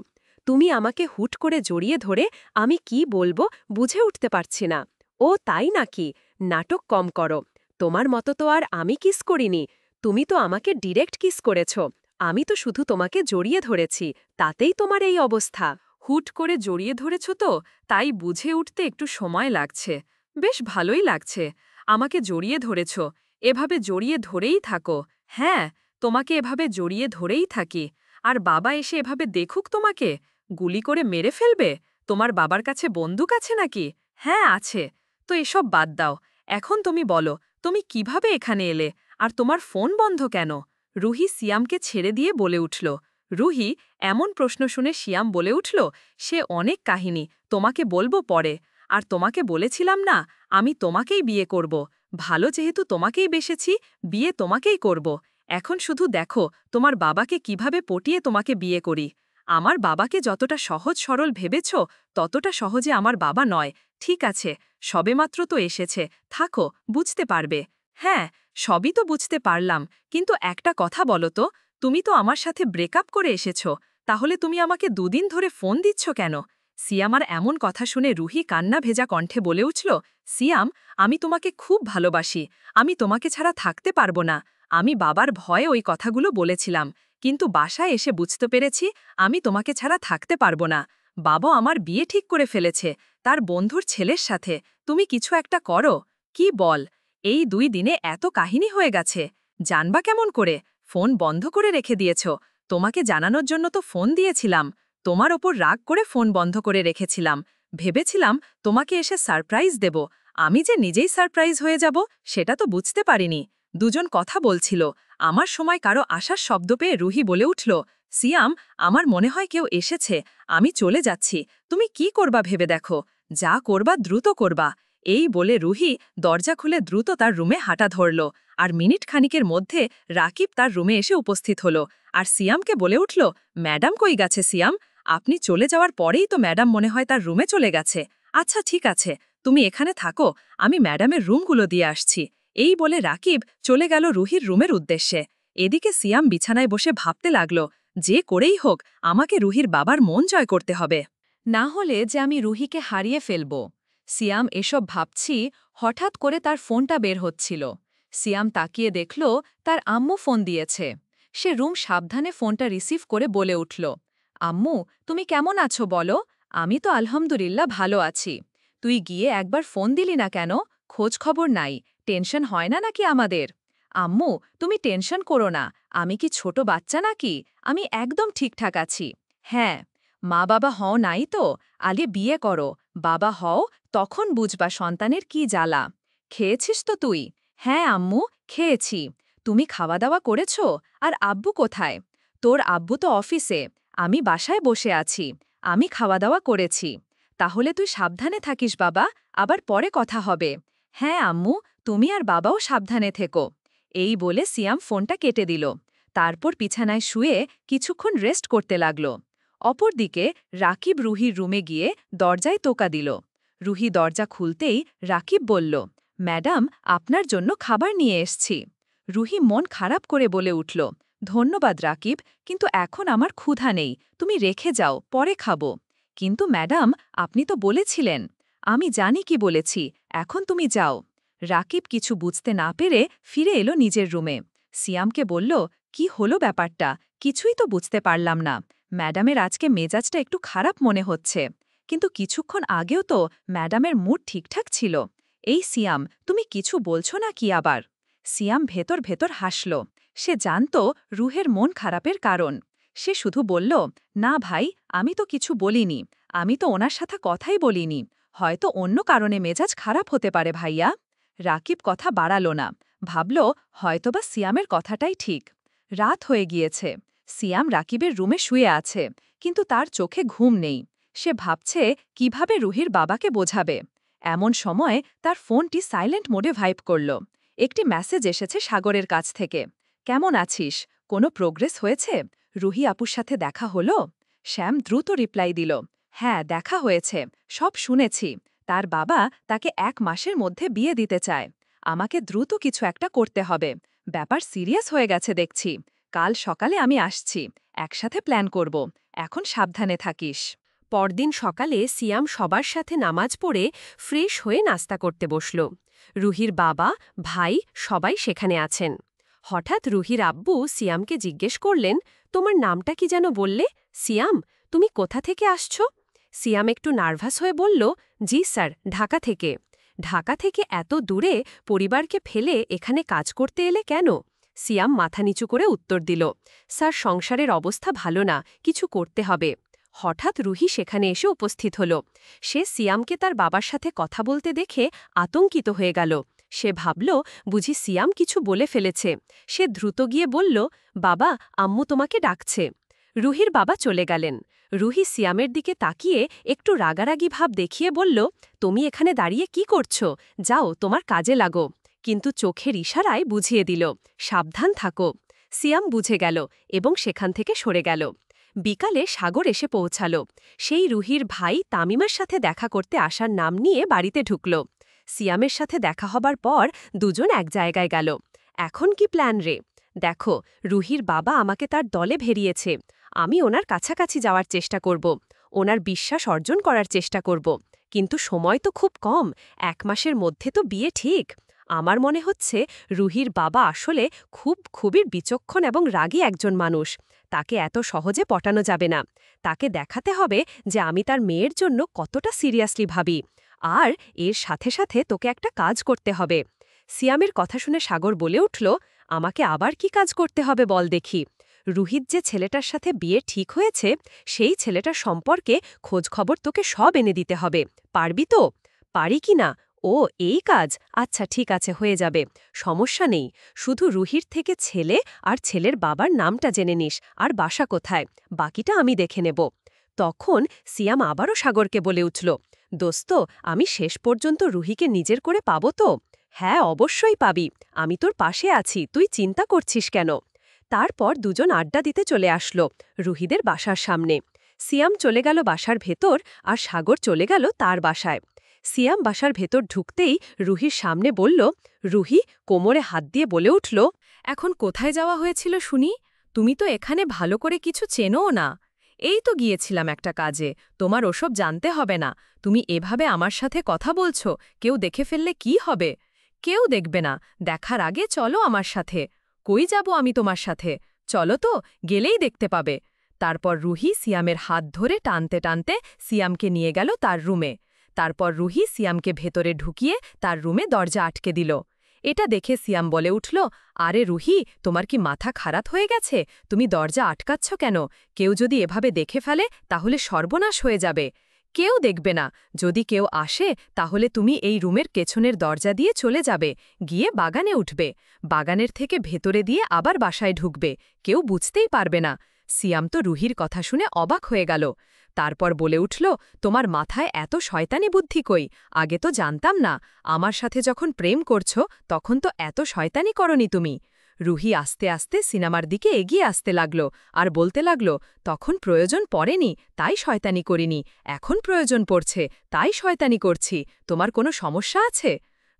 তুমি আমাকে হুট করে জড়িয়ে ধরে আমি কি বলবো বুঝে উঠতে পারছি না। ও তাই নাকি, নাটক কম করো। তোমার মতো তো আর আমি কিস করিনি, তুমি তো আমাকে ডিরেক্ট কিস করেছ। আমি তো শুধু তোমাকে জড়িয়ে ধরেছি, তাতেই তোমার এই অবস্থা। হুট করে জড়িয়ে ধরেছ তো, তাই বুঝে উঠতে একটু সময় লাগছে। বেশ ভালোই লাগছে। আমাকে জড়িয়ে ধরেছ, এভাবে জড়িয়ে ধরেই থাকো। হ্যাঁ, তোমাকে এভাবে জড়িয়ে ধরেই থাকি। আর বাবা এসে এভাবে দেখুক তোমাকে, গুলি করে মেরে ফেলবে? তোমার বাবার কাছে বন্দুক আছে নাকি? হ্যাঁ আছে। তো এসব বাদ দাও, এখন তুমি বলো, তুমি কিভাবে এখানে এলে, আর তোমার ফোন বন্ধ কেন? রুহি সিয়ামকে ছেড়ে দিয়ে বলে উঠল। রুহি এমন প্রশ্ন শুনে সিয়াম বলে উঠল, সে অনেক কাহিনী, তোমাকে বলবো পরে। আর তোমাকে বলেছিলাম না, আমি তোমাকেই বিয়ে করব। ভালো যেহেতু তোমাকেই বেসেছি, বিয়ে তোমাকেই করব। এখন শুধু দেখো তোমার বাবাকে কিভাবে পটিয়ে তোমাকে বিয়ে করি। আমার বাবাকে যতটা সহজ সরল ভেবেছ, ততটা সহজে আমার বাবা নয়। ঠিক আছে, সবেমাত্র তো এসেছে, থাকো, বুঝতে পারবে। হ্যাঁ, সবই তো বুঝতে পারলাম, কিন্তু একটা কথা বলো তো, তুমি তো আমার সাথে ব্রেকআপ করে এসেছ, তাহলে তুমি আমাকে 2 দিন ধরে ফোন দিচ্ছ কেন? সিয়ামার এমন কথা শুনে রুহি কান্না ভেজা কণ্ঠে বলে উঠল, সিয়াম, আমি তোমাকে খুব ভালোবাসি, আমি তোমাকে ছাড়া থাকতে পারবো না। আমি বাবার ভয়ে ওই কথাগুলো বলেছিলাম, কিন্তু বাসায় এসে বুঝতে পেরেছি আমি তোমাকে ছাড়া থাকতে পারবো না। বাবা আমার বিয়ে ঠিক করে ফেলেছে, তার বন্ধুর ছেলের সাথে। তুমি কিছু একটা করো। কি বল? এই 2 দিনে এত কাহিনী হয়ে গেছে, জানবা কেমন করে? ফোন বন্ধ করে রেখে দিয়েছ। তোমাকে জানানোর জন্য তো ফোন দিয়েছিলাম, তোমার ওপর রাগ করে ফোন বন্ধ করে রেখেছিলাম। ভেবেছিলাম তোমাকে এসে সারপ্রাইজ দেব, আমি যে নিজেই সারপ্রাইজ হয়ে যাব সেটা তো বুঝতে পারিনি। দুজন কথা বলছিল, আমার সময় কারো আসার শব্দ পেয়ে রুহি বলে উঠল, সিয়াম, আমার মনে হয় কেউ এসেছে, আমি চলে যাচ্ছি, তুমি কি করবা ভেবে দেখো, যা করবা দ্রুত করবা। এই বলে রুহি দরজা খুলে দ্রুত তার রুমে হাঁটা ধরল। আর মিনিট খানিকের মধ্যে রাকিব তার রুমে এসে উপস্থিত হল, আর সিয়ামকে বলে উঠল, ম্যাডাম কই গেছে সিয়াম? আপনি চলে যাওয়ার পরেই তো ম্যাডাম মনে হয় তার রুমে চলে গেছে। আচ্ছা ঠিক আছে, তুমি এখানে থাকো, আমি ম্যাডামের রুমগুলো দিয়ে আসছি। এই বলে রাকিব চলে গেল রুহির রুমের উদ্দেশ্যে। এদিকে সিয়াম বিছানায় বসে ভাবতে লাগল, যে করেই হোক আমাকে রুহির বাবার মন জয় করতে হবে, না হলে যে আমি রুহিকে হারিয়ে ফেলব। সিয়াম এসব ভাবছি, হঠাৎ করে তার ফোনটা বের হচ্ছিল। সিয়াম তাকিয়ে দেখল তার আম্মু ফোন দিয়েছে। সে রুম সাবধানে ফোনটা রিসিভ করে বলে উঠল, আম্মু, তুমি কেমন আছো বলো? আমি তো আলহামদুলিল্লাহ ভালো আছি। তুই গিয়ে একবার ফোন দিলি না কেন? খোঁজ খবর নাই, টেনশন হয় না নাকি আমাদের? আম্মু, তুমি টেনশন করো না, আমি কি ছোট বাচ্চা নাকি? আমি একদম ঠিকঠাক আছি। হ্যাঁ, মা বাবা হও নাই তো, আগে বিয়ে করো, বাবা হও, তখন বুঝবা সন্তানের কি জ্বালা। খেয়েছিস তো তুই? হ্যাঁ আম্মু, খেয়েছি। তুমি খাওয়া দাওয়া করেছ? আর আব্বু কোথায়? তোর আব্বু তো অফিসে, আমি বাসায় বসে আছি, আমি খাওয়া দাওয়া করেছি। তাহলে তুই সাবধানে থাকিস বাবা, আবার পরে কথা হবে। হ্যাঁ আম্মু, তুমি আর বাবাও সাবধানে থেকো। এই বলে সিয়াম ফোনটা কেটে দিল। তারপর বিছানায় শুয়ে কিছুক্ষণ রেস্ট করতে লাগল। অপরদিকে রাকিব রুহির রুমে গিয়ে দরজায় টোকা দিল। রুহি দরজা খুলতেই রাকিব বলল, ম্যাডাম, আপনার জন্য খাবার নিয়ে এসছি। রুহি মন খারাপ করে বলে উঠল, ধন্যবাদ রাকিব, কিন্তু এখন আমার ক্ষুধা নেই, তুমি রেখে যাও, পরে খাবো। কিন্তু ম্যাডাম, আপনি তো বলেছিলেন। আমি জানি কি বলেছি, এখন তুমি যাও। রাকিব কিছু বুঝতে না পেরে ফিরে এলো নিজের রুমে। সিয়ামকে বলল, কি হলো ব্যাপারটা, কিছুই তো বুঝতে পারলাম না। ম্যাডামের আজকে মেজাজটা একটু খারাপ মনে হচ্ছে, কিন্তু কিছুক্ষণ আগেও তো ম্যাডামের মুড ঠিকঠাক ছিল। এই সিয়াম, তুমি কিছু বলছো না কি আবার? সিয়াম ভেতর ভেতর হাসল। সে জানত রুহের মন খারাপের কারণ। সে শুধু বলল, না ভাই, আমি তো কিছু বলিনি, আমি তো ওনার সাথে কথাই বলিনি, হয়তো অন্য কারণে মেজাজ খারাপ হতে পারে ভাইয়া। রাকিব কথা বাড়াল না, ভাবল হয়তোবা সিয়ামের কথাটাই ঠিক। রাত হয়ে গিয়েছে। সিয়াম রাকিবের রুমে শুয়ে আছে, কিন্তু তার চোখে ঘুম নেই। সে ভাবছে কিভাবে রুহির বাবাকে বোঝাবে। এমন সময় তার ফোনটি সাইলেন্ট মোডে ভাইব করল। একটি মেসেজ এসেছে সাগরের কাছ থেকে। কেমন আছিস? কোনো প্রোগ্রেস হয়েছে? রুহি আপুর সাথে দেখা হলো? শ্যাম দ্রুত রিপ্লাই দিল, হ্যাঁ দেখা হয়েছে, সব শুনেছি। তার বাবা তাকে 1 মাসের মধ্যে বিয়ে দিতে চায়। আমাকে দ্রুত কিছু একটা করতে হবে। ব্যাপার সিরিয়াস হয়ে গেছে দেখছি। কাল সকালে আমি আসছি, একসাথে প্ল্যান করব। এখন সাবধানে থাকিস। পরদিন সকালে সিয়াম সবার সাথে নামাজ পড়ে ফ্রেশ হয়ে নাস্তা করতে বসল। রুহির বাবা, ভাই সবাই সেখানে আছেন। হঠাৎ রুহির আব্বু সিয়ামকে জিজ্ঞেস করলেন, তোমার নামটা কি যেন বললে? সিয়াম, তুমি কোথা থেকে আসছো? সিয়াম একটু নার্ভাস হয়ে বলল, জি স্যার, ঢাকা থেকে। ঢাকা থেকে এত দূরে পরিবারকে ফেলে এখানে কাজ করতে এলে কেন? সিয়াম মাথা নিচু করে উত্তর দিল, স্যার সংসারের অবস্থা ভালো না, কিছু করতে হবে। হঠাৎ রুহি সেখানে এসে উপস্থিত হল। সে সিয়ামকে তার বাবার সাথে কথা বলতে দেখে আতঙ্কিত হয়ে গেল। সে ভাবল বুঝি সিয়াম কিছু বলে ফেলেছে। সে দ্রুত গিয়ে বলল, বাবা, আম্মু তোমাকে ডাকছে। রুহির বাবা চলে গেলেন। রুহি সিয়ামের দিকে তাকিয়ে একটু রাগারাগি ভাব দেখিয়ে বলল, তুমি এখানে দাঁড়িয়ে কি করছো? যাও, তোমার কাজে লাগো। কিন্তু চোখের ইশারায় বুঝিয়ে দিল, সাবধান থাকো। সিয়াম বুঝে গেল এবং সেখান থেকে সরে গেল। বিকালে সাগর এসে পৌঁছাল। সেই রুহির ভাই তামিমার সাথে দেখা করতে আসার নাম নিয়ে বাড়িতে ঢুকল। সিয়ামের সাথে দেখা হবার পর দুজন এক জায়গায় গেল। এখন কি প্ল্যান রে? দেখো, রুহির বাবা আমাকে তার দলে ভেরিয়েছে। আমি ওনার কাছাকাছি যাওয়ার চেষ্টা করব, ওনার বিশ্বাস অর্জন করার চেষ্টা করব। কিন্তু সময় তো খুব কম, 1 মাসের মধ্যে তো বিয়ে ঠিক। আমার মনে হচ্ছে রুহির বাবা আসলে খুবই বিচক্ষণ এবং রাগী একজন মানুষ। তাকে এত সহজে পটানো যাবে না। তাকে দেখাতে হবে যে আমি তার মেয়ের জন্য কতটা সিরিয়াসলি ভাবি। আর এর সাথে সাথে তোকে একটা কাজ করতে হবে। সিয়ামের কথা শুনে সাগর বলে উঠল, আমাকে আবার কি কাজ করতে হবে বল দেখি। রুহিত যে ছেলেটার সাথে বিয়ে ঠিক হয়েছে, সেই ছেলেটার সম্পর্কে খোঁজখবর তোকে সব এনে দিতে হবে। পারবি তো? পারি কি না? ও, এই কাজ? আচ্ছা ঠিক আছে, হয়ে যাবে, সমস্যা নেই। শুধু রুহির থেকে ছেলে আর ছেলের বাবার নামটা জেনে নিস, আর বাসা কোথায়, বাকিটা আমি দেখে নেব। তখন সিয়াম আবারও সাগরকে বলে উঠল, দোস্ত, আমি শেষ পর্যন্ত রুহিকে নিজের করে পাবো তো? হ্যাঁ, অবশ্যই পাবি, আমি তোর পাশে আছি, তুই চিন্তা করছিস কেন? তারপর দুজন আড্ডা দিতে চলে আসলো রুহিদের বাসার সামনে। সিয়াম চলে গেল বাসার ভেতর, আর সাগর চলে গেল তার বাসায়। সিয়াম বাসার ভেতর ঢুকতেই রুহির সামনে বলল, রুহি কোমরে হাত দিয়ে বলে উঠল, এখন কোথায় যাওয়া হয়েছিল শুনি? তুমি তো এখানে ভালো করে কিছু চেনোও না। এই তো গিয়েছিলাম একটা কাজে, তোমার ওসব জানতে হবে না। তুমি এভাবে আমার সাথে কথা বলছো, কেউ দেখে ফেললে কি হবে? কেউ দেখবে না, দেখার আগে চলো আমার সাথে। কই যাব আমি তোমার সাথে? চলো তো, গেলেই দেখতে পাবে। তারপর রুহি সিয়ামের হাত ধরে টানতে টানতে সিয়ামকে নিয়ে গেল তার রুমে। তারপর রুহি সিয়ামকে ভেতরে ঢুকিয়ে তার রুমে দরজা আটকে দিল। এটা দেখে সিয়াম বলে উঠল, আরে রুহি, তোমার কি মাথা খারাপ হয়ে গেছে? তুমি দরজা আটকাচ্ছ কেন? কেউ যদি এভাবে দেখে ফেলে তাহলে সর্বনাশ হয়ে যাবে। কেউ দেখবে না, যদি কেউ আসে তাহলে তুমি এই রুমের পেছনের দরজা দিয়ে চলে যাবে, গিয়ে বাগানে উঠবে, বাগানের থেকে ভেতরে দিয়ে আবার বাসায় ঢুকবে, কেউ বুঝতেই পারবে না। সিয়াম তো রুহির কথা শুনে অবাক হয়ে গেল। তারপর বলে উঠল, তোমার মাথায় এত শয়তানি বুদ্ধি কই? আগে তো জানতাম না। আমার সাথে যখন প্রেম করছো তখন তো এত শয়তানি করনি তুমি। রুহি আস্তে আস্তে সিনেমার দিকে এগিয়ে আসতে লাগল আর বলতে লাগল, তখন প্রয়োজন পড়েনি তাই শয়তানি করিনি, এখন প্রয়োজন পড়ছে তাই শয়তানি করছি। তোমার কোনো সমস্যা আছে?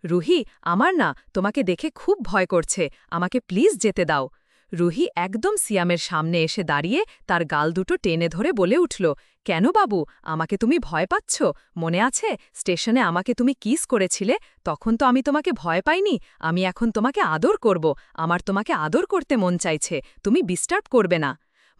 রুহি, আমার না, তোমাকে দেখে খুব ভয় করছে, আমাকে প্লিজ যেতে দাও। রুহি একদম সিয়ামের সামনে এসে দাঁড়িয়ে তার গাল দুটো টেনে ধরে বলে উঠল, কেন বাবু, আমাকে তুমি ভয় পাচ্ছ? মনে আছে স্টেশনে আমাকে তুমি কিস করেছিলে? তখন তো আমি তোমাকে ভয় পাইনি, আমি এখন তোমাকে আদর করব, আমার তোমাকে আদর করতে মন চাইছে, তুমি ডিস্টার্ব করবে না।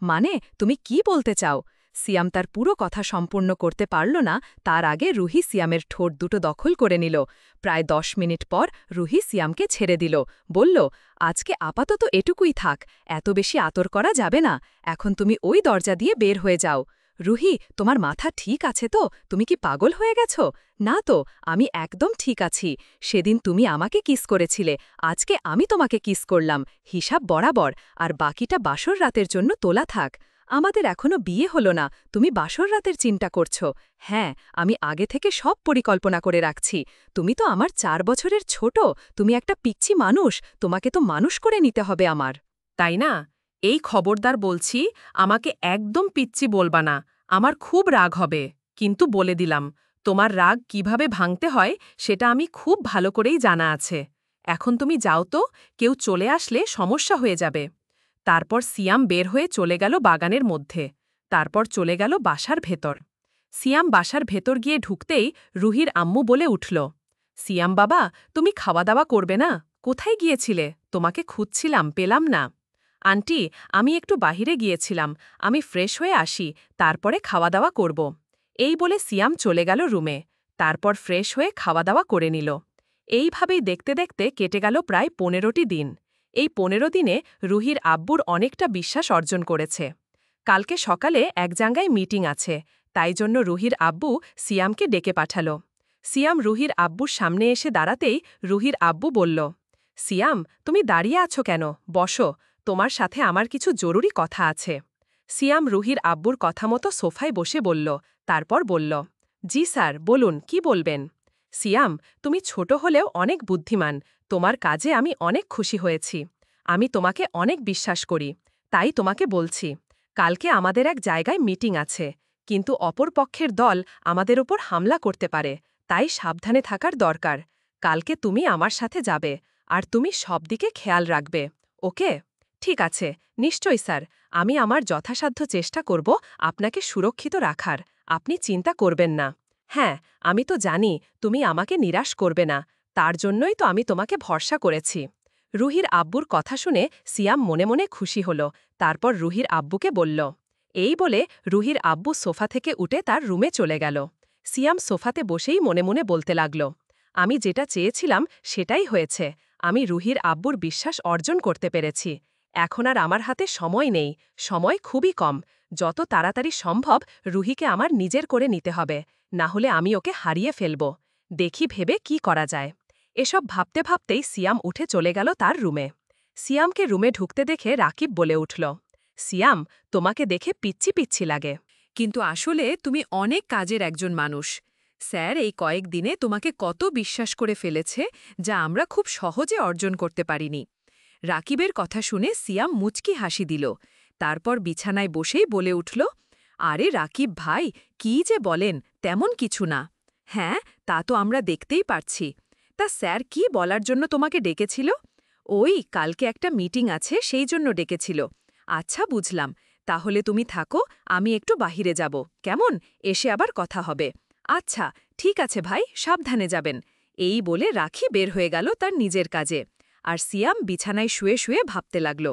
মানে তুমি কি বলতে চাও? সিয়াম তার পুরো কথা সম্পূর্ণ করতে পারল না, তার আগে রুহি সিয়ামের ঠোঁট দুটো দখল করে নিল। প্রায় 10 মিনিট পর রুহি সিয়ামকে ছেড়ে দিল, বলল, আজকে আপাতত এটুকুই থাক, এত বেশি আতর করা যাবে না, এখন তুমি ওই দরজা দিয়ে বের হয়ে যাও। রুহি, তোমার মাথা ঠিক আছে তো? তুমি কি পাগল হয়ে গেছো? না তো, আমি একদম ঠিক আছি। সেদিন তুমি আমাকে কিস করেছিলে, আজকে আমি তোমাকে কিস করলাম, হিসাব বরাবর, আর বাকিটা বাসর রাতের জন্য তোলা থাক। আমাদের এখনো বিয়ে হলো না, তুমি বাসর রাতের চিন্তা করছো? হ্যাঁ, আমি আগে থেকে সব পরিকল্পনা করে রাখছি। তুমি তো আমার 4 বছরের ছোট, তুমি একটা পিচ্চি মানুষ, তোমাকে তো মানুষ করে নিতে হবে আমার। তাই না? এই খবরদার বলছি, আমাকে একদম পিচ্চি বলবা না, আমার খুব রাগ হবে। কিন্তু বলে দিলাম, তোমার রাগ কিভাবে ভাঙতে হয় সেটা আমি খুব ভালো করেই জানা আছে। এখন তুমি যাও তো, কেউ চলে আসলে সমস্যা হয়ে যাবে। তারপর সিয়াম বের হয়ে চলে গেল বাগানের মধ্যে, তারপর চলে গেল বাসার ভেতর। সিয়াম বাসার ভেতর গিয়ে ঢুকতেই রুহির আম্মু বলে উঠল, সিয়াম বাবা, তুমি খাওয়া দাওয়া করবে না? কোথায় গিয়েছিলে? তোমাকে খুঁজছিলাম, পেলাম না। আন্টি, আমি একটু বাহিরে গিয়েছিলাম, আমি ফ্রেশ হয়ে আসি, তারপরে খাওয়া দাওয়া করব। এই বলে সিয়াম চলে গেল রুমে, তারপর ফ্রেশ হয়ে খাওয়া দাওয়া করে নিল। এইভাবেই দেখতে দেখতে কেটে গেল প্রায় 15টি দিন। এই 15 দিনে রুহির আব্বুর অনেকটা বিশ্বাস অর্জন করেছে। কালকে সকালে এক জায়গায় মিটিং আছে, তাই জন্য রুহির আব্বু সিয়ামকে ডেকে পাঠাল। সিয়াম রুহির আব্বুর সামনে এসে দাঁড়াতেই রুহির আব্বু বলল, সিয়াম, তুমি দাঁড়িয়ে আছো কেন? বসো, তোমার সাথে আমার কিছু জরুরি কথা আছে। সিয়াম রুহির আব্বুর কথা মতো সোফায় বসে বলল, তারপর বলল, জি স্যার, বলুন, কি বলবেন? সিয়াম, তুমি ছোট হলেও অনেক বুদ্ধিমান, তোমার কাজে আমি অনেক খুশি হয়েছি। আমি তোমাকে অনেক বিশ্বাস করি, তাই তোমাকে বলছি, কালকে আমাদের এক জায়গায় মিটিং আছে, কিন্তু অপর পক্ষের দল আমাদের ওপর হামলা করতে পারে, তাই সাবধানে থাকার দরকার। কালকে তুমি আমার সাথে যাবে, আর তুমি সব দিকে খেয়াল রাখবে, ওকে? ঠিক আছে, নিশ্চয়ই স্যার, আমি আমার যথাসাধ্য চেষ্টা করব আপনাকে সুরক্ষিত রাখার, আপনি চিন্তা করবেন না। হ্যাঁ, আমি তো জানি তুমি আমাকে নিরাশ করবে না, তার জন্যই তো আমি তোমাকে ভরসা করেছি। রুহির আব্বুর কথা শুনে সিয়াম মনে মনে খুশি হল, তারপর রুহির আব্বুকে বলল। এই বলে রুহির আব্বু সোফা থেকে উঠে তার রুমে চলে গেল। সিয়াম সোফাতে বসেই মনে মনে বলতে লাগল, আমি যেটা চেয়েছিলাম সেটাই হয়েছে, আমি রুহির আব্বুর বিশ্বাস অর্জন করতে পেরেছি। এখন আর আমার হাতে সময় নেই, সময় খুবই কম, যত তাড়াতাড়ি সম্ভব রুহিকে আমার নিজের করে নিতে হবে, না হলে আমি ওকে হারিয়ে ফেলব। দেখি ভেবে কি করা যায়। এসব ভাবতে ভাবতেই সিয়াম উঠে চলে গেল তার রুমে। সিয়ামকে রুমে ঢুকতে দেখে রাকিব বলে উঠল, সিয়াম, তোমাকে দেখে পিচ্ছি পিচ্ছি লাগে, কিন্তু আসলে তুমি অনেক কাজের একজন মানুষ। স্যার এই কয়েকদিনে তোমাকে কত বিশ্বাস করে ফেলেছে, যা আমরা খুব সহজে অর্জন করতে পারিনি। রাকিবের কথা শুনে সিয়াম মুচকি হাসি দিল, তারপর বিছানায় বসেই বলে উঠল, আরে রাকিব ভাই, কি যে বলেন, তেমন কিছু না। হ্যাঁ, তা তো আমরা দেখতেই পারছি। তা স্যার কি বলার জন্য তোমাকে ডেকেছিল? ওই কালকে একটা মিটিং আছে, সেই জন্য ডেকেছিল। আচ্ছা, বুঝলাম, তাহলে তুমি থাকো, আমি একটু বাহিরে যাব, কেমন? এসে আবার কথা হবে। আচ্ছা, ঠিক আছে ভাই, সাবধানে যাবেন। এই বলে রাখি বের হয়ে গেল তার নিজের কাজে। আর সিয়াম বিছানায় শুয়ে শুয়ে ভাবতে লাগল,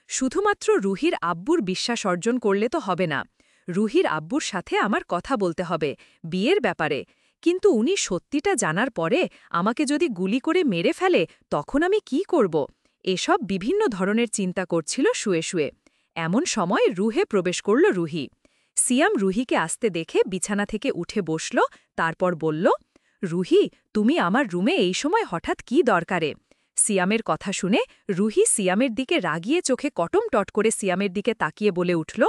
শুধুমাত্র রুহির আব্বুর বিশ্বাস অর্জন করলে তো হবে না, রুহির আব্বুর সাথে আমার কথা বলতে হবে বিয়ের ব্যাপারে। কিন্তু উনি সত্যিটা জানার পরে আমাকে যদি গুলি করে মেরে ফেলে, তখন আমি কি করব? এসব বিভিন্ন ধরনের চিন্তা করছিল শুয়ে শুয়ে। এমন সময় রুহে প্রবেশ করল রুহি। সিয়াম রুহিকে আসতে দেখে বিছানা থেকে উঠে বসল, তারপর বলল, রুহি, তুমি আমার রুমে এই সময় হঠাৎ কি দরকারে? সিয়ামের কথা শুনে রুহি সিয়ামের দিকে রাগিয়ে চোখে কটম টট করে সিয়ামের দিকে তাকিয়ে বলে উঠল,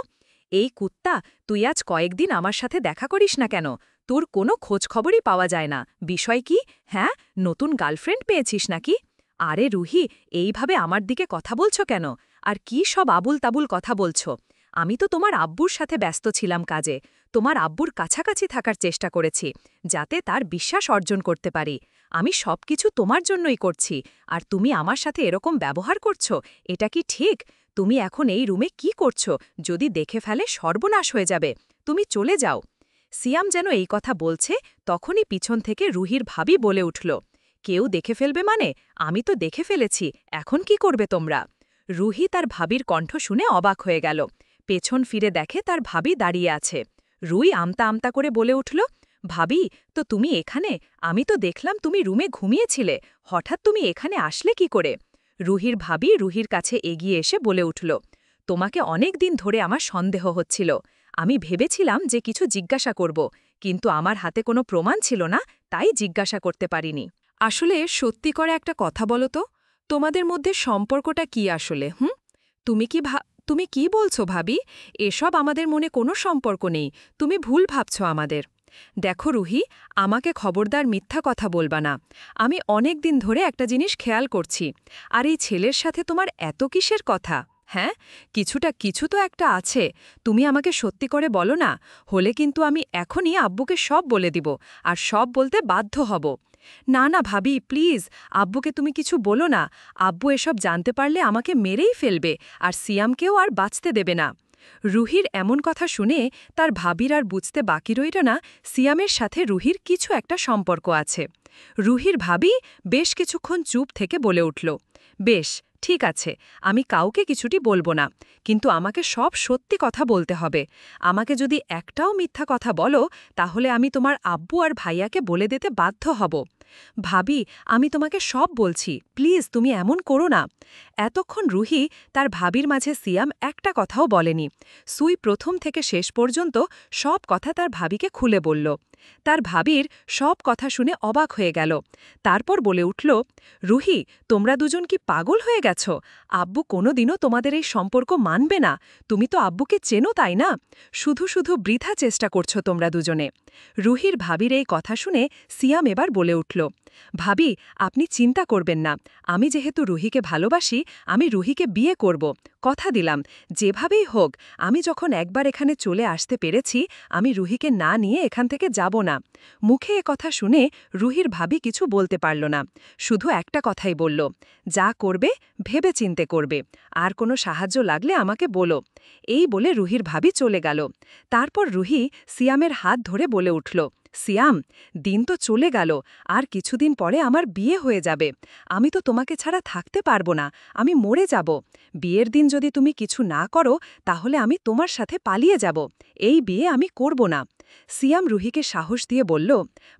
এই কুত্তা, তুই আজ কয়েকদিন আমার সাথে দেখা করিস না কেন? তোর কোনো খোঁজখবরই পাওয়া যায় না, বিষয় কি? হ্যাঁ, নতুন গার্লফ্রেন্ড পেয়েছিস নাকি? আরে রুহি, এইভাবে আমার দিকে কথা বলছো কেন? আর কি সব আবুল তাবুল কথা বলছো? আমি তো তোমার আব্বুর সাথে ব্যস্ত ছিলাম কাজে, তোমার আব্বুর কাছাকাছি থাকার চেষ্টা করেছি, যাতে তার বিশ্বাস অর্জন করতে পারি। আমি সবকিছু তোমার জন্যই করছি, আর তুমি আমার সাথে এরকম ব্যবহার করছো, এটা কি ঠিক? তুমি এখন এই রুমে কি করছো? যদি দেখে ফেলে সর্বনাশ হয়ে যাবে, তুমি চলে যাও। সিয়াম যেন এই কথা বলছে, তখনই পিছন থেকে রুহির ভাবি বলে উঠল, কেউ দেখে ফেলবে মানে? আমি তো দেখে ফেলেছি, এখন কি করবে তোমরা? রুহি তার ভাবির কণ্ঠ শুনে অবাক হয়ে গেল। পেছন ফিরে দেখে তার ভাবি দাঁড়িয়ে আছে। রুই আমতা আমতা করে বলে উঠল, ভাবি, তো তুমি এখানে? আমি তো দেখলাম তুমি রুমে ঘুমিয়েছিলে, হঠাৎ তুমি এখানে আসলে কি করে? রুহির ভাবি রুহির কাছে এগিয়ে এসে বলে উঠল, তোমাকে অনেক দিন ধরে আমার সন্দেহ হচ্ছিল। আমি ভেবেছিলাম যে কিছু জিজ্ঞাসা করব, কিন্তু আমার হাতে কোনো প্রমাণ ছিল না, তাই জিজ্ঞাসা করতে পারিনি। আসলে সত্যি করে একটা কথা বলো তো, তোমাদের মধ্যে সম্পর্কটা কি আসলে? তুমি কি বলছো ভাবি? এসব আমাদের মনে কোনো সম্পর্ক নেই, তুমি ভুল ভাবছো আমাদের। দেখো রুহি, আমাকে খবরদার মিথ্যা কথা বলবা না। আমি অনেক দিন ধরে একটা জিনিস খেয়াল করছি। আর এই ছেলের সাথে তোমার এত কিসের কথা? হ্যাঁ, কিছু তো একটা আছে। তুমি আমাকে সত্যি করে বলো না, হলে কিন্তু আমি এখনই আব্বুকে সব বলে দিব, আর সব বলতে বাধ্য হব। না না ভাবি, প্লিজ, আব্বুকে তুমি কিছু বলো না। আব্বু এসব জানতে পারলে আমাকে মেরেই ফেলবে, আর সিয়ামকেও আর বাঁচতে দেবে না। রুহির এমন কথা শুনে তার ভাবির আর বুঝতে বাকি রইল না সিয়ামের সাথে রুহির কিছু একটা সম্পর্ক আছে। রুহির ভাবি বেশ কিছুক্ষণ চুপ থেকে বলে উঠল, বেশ, ঠিক আছে, আমি কাউকে কিছুটি বলবো না, কিন্তু আমাকে সব সত্যি কথা বলতে হবে। আমাকে যদি একটাও মিথ্যা কথা বলো, তাহলে আমি তোমার আব্বু আর ভাইয়াকে বলে দিতে বাধ্য হব। ভাবি, আমি তোমাকে সব বলছি, প্লিজ তুমি এমন করো না। এতক্ষণ রুহি তার ভাবির মাঝে সিয়াম একটা কথাও বলেনি। সুই প্রথম থেকে শেষ পর্যন্ত সব কথা তার ভাবিকে খুলে বলল। তার ভাবির সব কথা শুনে অবাক হয়ে গেল। তারপর বলে উঠল, রুহি, তোমরা দুজন কি পাগল হয়ে গেছ? আব্বু কোনোদিনও তোমাদের এই সম্পর্ক মানবে না। তুমি তো আব্বুকে চেনো, তাই না? শুধু শুধু বৃথা চেষ্টা করছো তোমরা দুজনে। রুহির ভাবির এই কথা শুনে সিয়াম এবার বলে উঠল, ভাবি, আপনি চিন্তা করবেন না। আমি যেহেতু রুহিকে ভালোবাসি, আমি রুহিকে বিয়ে করব, কথা দিলাম। যেভাবেই হোক, আমি যখন একবার এখানে চলে আসতে পেরেছি, আমি রুহিকে না নিয়ে এখান থেকে যাব না। মুখে এ কথা শুনে রুহির ভাবি কিছু বলতে পারল না, শুধু একটা কথাই বলল, যা করবে ভেবে চিন্তে করবে, আর কোনো সাহায্য লাগলে আমাকে বলো। এই বলে রুহির ভাবি চলে গেল। তারপর রুহি সিয়ামের হাত ধরে বলে উঠল, সিয়াম, দিন তো চলে গেল, আর কিছুদিন পরে আমার বিয়ে হয়ে যাবে। আমি তো তোমাকে ছাড়া থাকতে পারবো না, আমি মরে যাব। বিয়ের দিন যদি তুমি কিছু না করো, তাহলে আমি তোমার সাথে পালিয়ে যাব। এই বিয়ে আমি করব না। সিয়াম রুহিকে সাহস দিয়ে বলল,